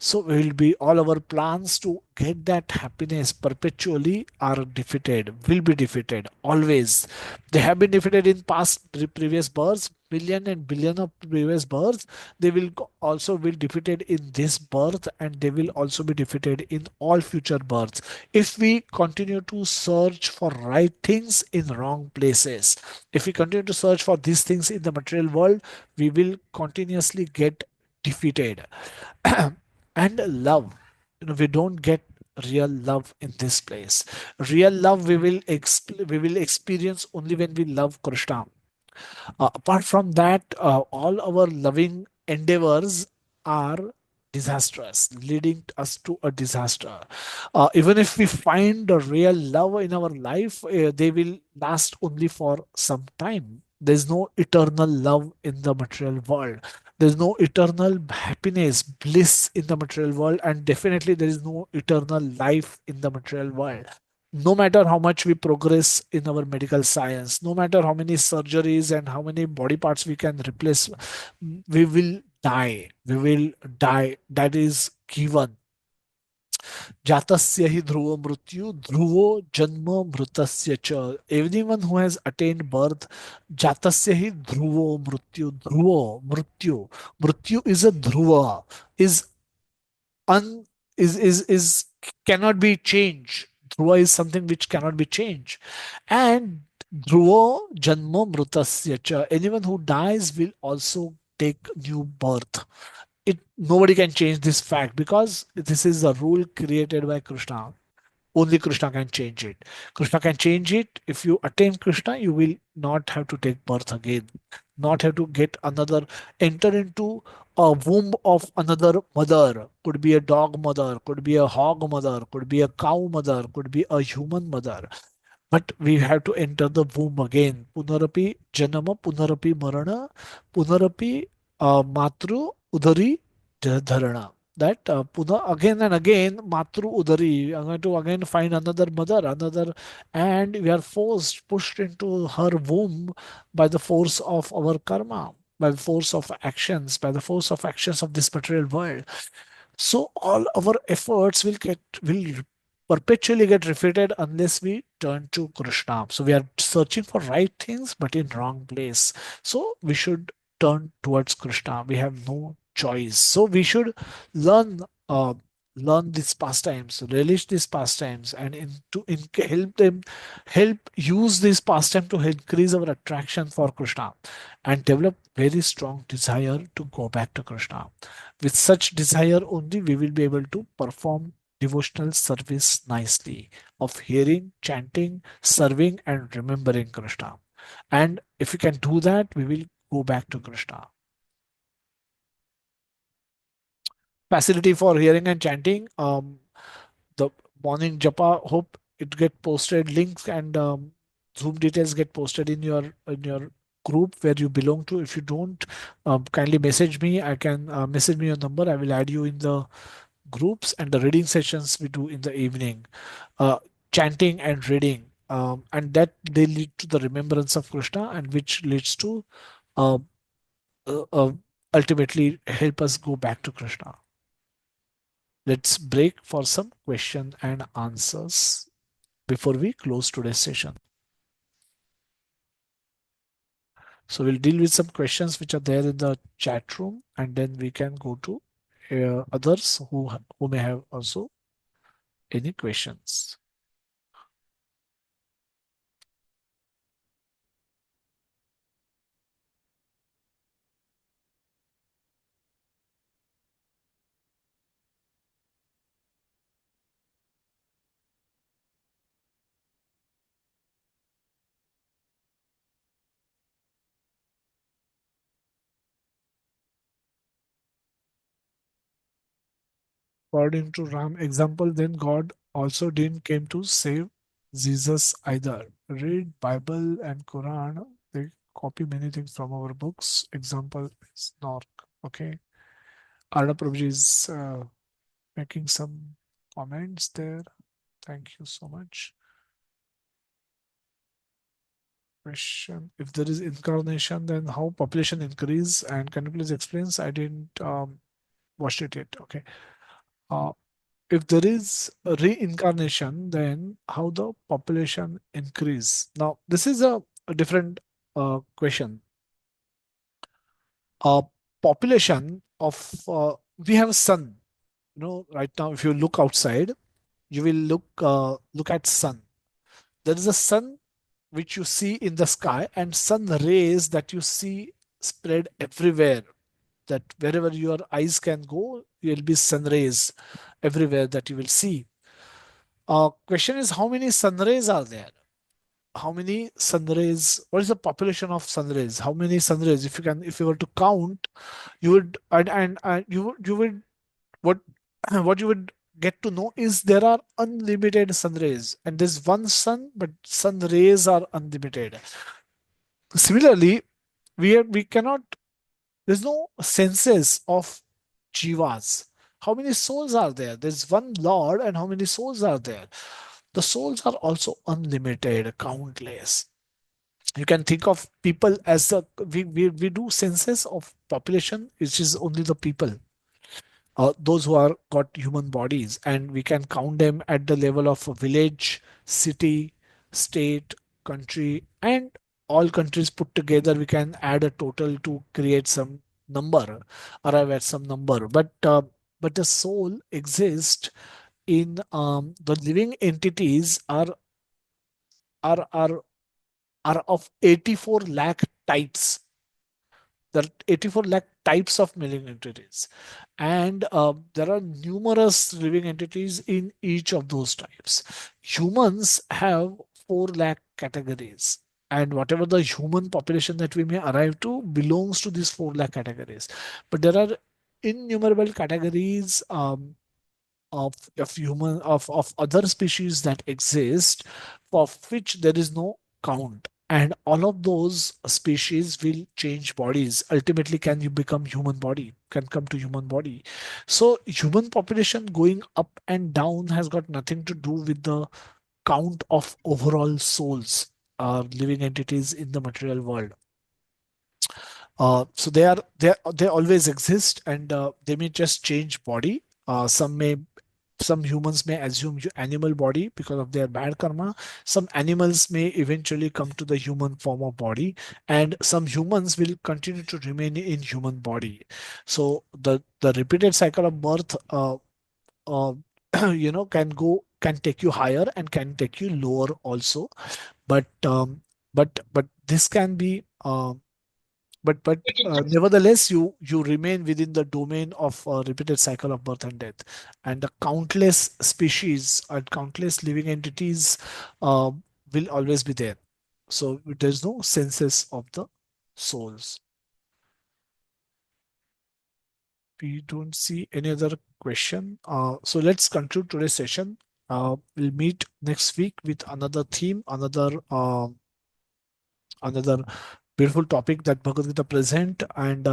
So will be all our plans to get that happiness perpetually are defeated, will be defeated always. They have been defeated in past previous births, billion and billion of previous births. They will also will defeated in this birth, and they will also be defeated in all future births. If we continue to search for right things in wrong places, if we continue to search for these things in the material world, we will continuously get defeated. And love, we don't get real love in this place. Real love we will experience only when we love Krishna. Apart from that, all our loving endeavors are disastrous, leading us to a disaster. Even if we find a real love in our life, they will last only for some time. There's no eternal love in the material world. There's no eternal happiness, bliss in the material world, and definitely there is no eternal life in the material world. No matter how much we progress in our medical science, no matter how many surgeries and how many body parts we can replace, we will die. We will die. That is given. Jatasya hi dhruvo mrityu, dhruvo janma mritasya cha. Anyone who has attained birth, jatasya hi dhruvo mrityu, dhruvo mrityu. Mrityu is a dhruva, is un is cannot be changed. Dhruva is something which cannot be changed. And dhruvo janma mritasya cha. Anyone who dies will also take new birth. It nobody can change this fact because this is a rule created by Krishna. Only Krishna can change it. Krishna can change it. If you attain Krishna, you will not have to take birth again, not have to get another, enter into a womb of another mother. Could be a dog mother, could be a hog mother, could be a cow mother, could be a human mother. But we have to enter the womb again. Punarapi janama, punarapi marana, punarapi matru udari dharana. That puna again and again, matru udari. I'm going to again find another mother, another, and we are forced, pushed into her womb by the force of our karma, by the force of actions, by the force of actions of this material world. So all our efforts will perpetually get repeated unless we turn to Krishna. So we are searching for right things but in wrong place. So we should turn towards Krishna. We have no choice. So we should learn learn these pastimes, relish these pastimes, and help them help use this pastime to increase our attraction for Krishna and develop very strong desire to go back to Krishna. With such desire only we will be able to perform devotional service nicely of hearing, chanting, serving, and remembering Krishna. And if we can do that, we will go back to Krishna. Facility for hearing and chanting. The morning japa. Hope it get posted links and Zoom details get posted in your group where you belong to. If you don't, kindly message me. I can message me your number. I will add you in the groups, and the reading sessions we do in the evening, uh, chanting and reading, and that they lead to the remembrance of Krishna, and which leads to uh, uh, uh, ultimately help us go back to Krishna. Let's break for some question and answers before we close today's session. So we'll deal with some questions which are there in the chat room, and then we can go to others who may have also any questions. According to Ram example, then God also didn't came to save Jesus either. Read Bible and Quran. They copy many things from our books. Example is Nork. Okay. Arda Prabhuji is making some comments there. Thank you so much. Question: if there is incarnation, then how population increase? And can you please explain? I didn't watch it yet. Okay. Uh, if there is a reincarnation, then how the population increase? Now, this is a different question. Uh, Population of we have a sun. Right now, if you look outside, you will look at sun. There is a sun which you see in the sky, and sun rays that you see spread everywhere. That wherever your eyes can go, there will be sun rays everywhere that you will see. Question is, how many sun rays are there? How many sun rays? What is the population of sun rays? How many sun rays? If you were to count, you would, and you would, what what you would get to know is there are unlimited sun rays, and there's one sun, but sun rays are unlimited. Similarly, we cannot. There's no senses of jivas. How many souls are there? There's one Lord, and how many souls are there? The souls are also unlimited, countless. You can think of people as we do census of population, which is only the people, those who are got human bodies, and we can count them at the level of a village, city, state, country, and all countries put together. We can add a total to create some number, arrive at some number. But the soul exists in the living entities are are are of 84 lakh types. There are 84 lakh types of living entities, and there are numerous living entities in each of those types. Humans have 4 lakh categories, and whatever the human population that we may arrive to belongs to these 4 lakh categories. But there are innumerable categories of human of other species that exist, for which there is no count, and all of those species will change bodies. Ultimately, can you become human body, can come to human body. So human population going up and down has got nothing to do with the count of overall souls, living entities in the material world. So they always exist, and they may just change body. Some humans may assume animal body because of their bad karma. Some animals may eventually come to the human form of body, and some humans will continue to remain in human body. So the repeated cycle of birth, uh, can take you higher and can take you lower also. But this can be. But nevertheless, you remain within the domain of a repeated cycle of birth and death, and the countless species and countless living entities uh, will always be there. So there's no census of the souls. We don't see any other question. So let's conclude today's session. We'll meet next week with another theme, another beautiful topic that Bhagavad Gita present. And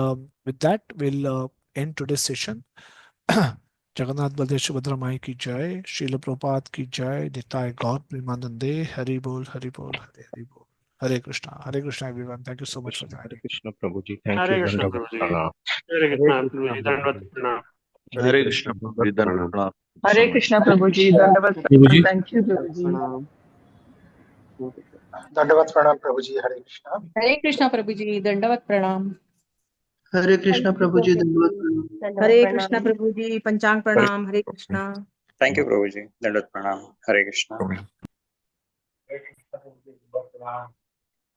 with that, we'll end today's session. Jagannath Baldev Subhadra माई की जय, शील प्रपात की जय, निताय गौर प्रेमानंदे, हरि बोल, हरे बोल, Hare Krishna everyone. Thank you so much for Hare joining. Krishna Prabhuji. Thank you. Hare Krishna Dandavat Prabhuji. Pranam. Hare Hare Krishna Krishna Prabhuji. Dandavat Prabhuji. Pranam. Hare Hare Krishna Krishna Dandavat Prabhuji, Dandavat Pranam. Pranam. So Hare much. Krishna Prabhuji, Dandavat Pranam. Prabhuji, Thank you, Dandavat Prabhuji. Pranam. दंडवत प्रणाम प्रभु जी हरे कृष्णा हरे कृष्णा प्रभु जी दंडवत प्रणाम. Hare Krishna Thank you, Prabhuji, Dandavat Prabhuji. Pranam. Dandavat Hare Krishna Pranam. प्रभु जी पंचांग प्रणाम. हरे Krishna. thank you, Prabhuji. Dandavat Pranam. Hare Krishna.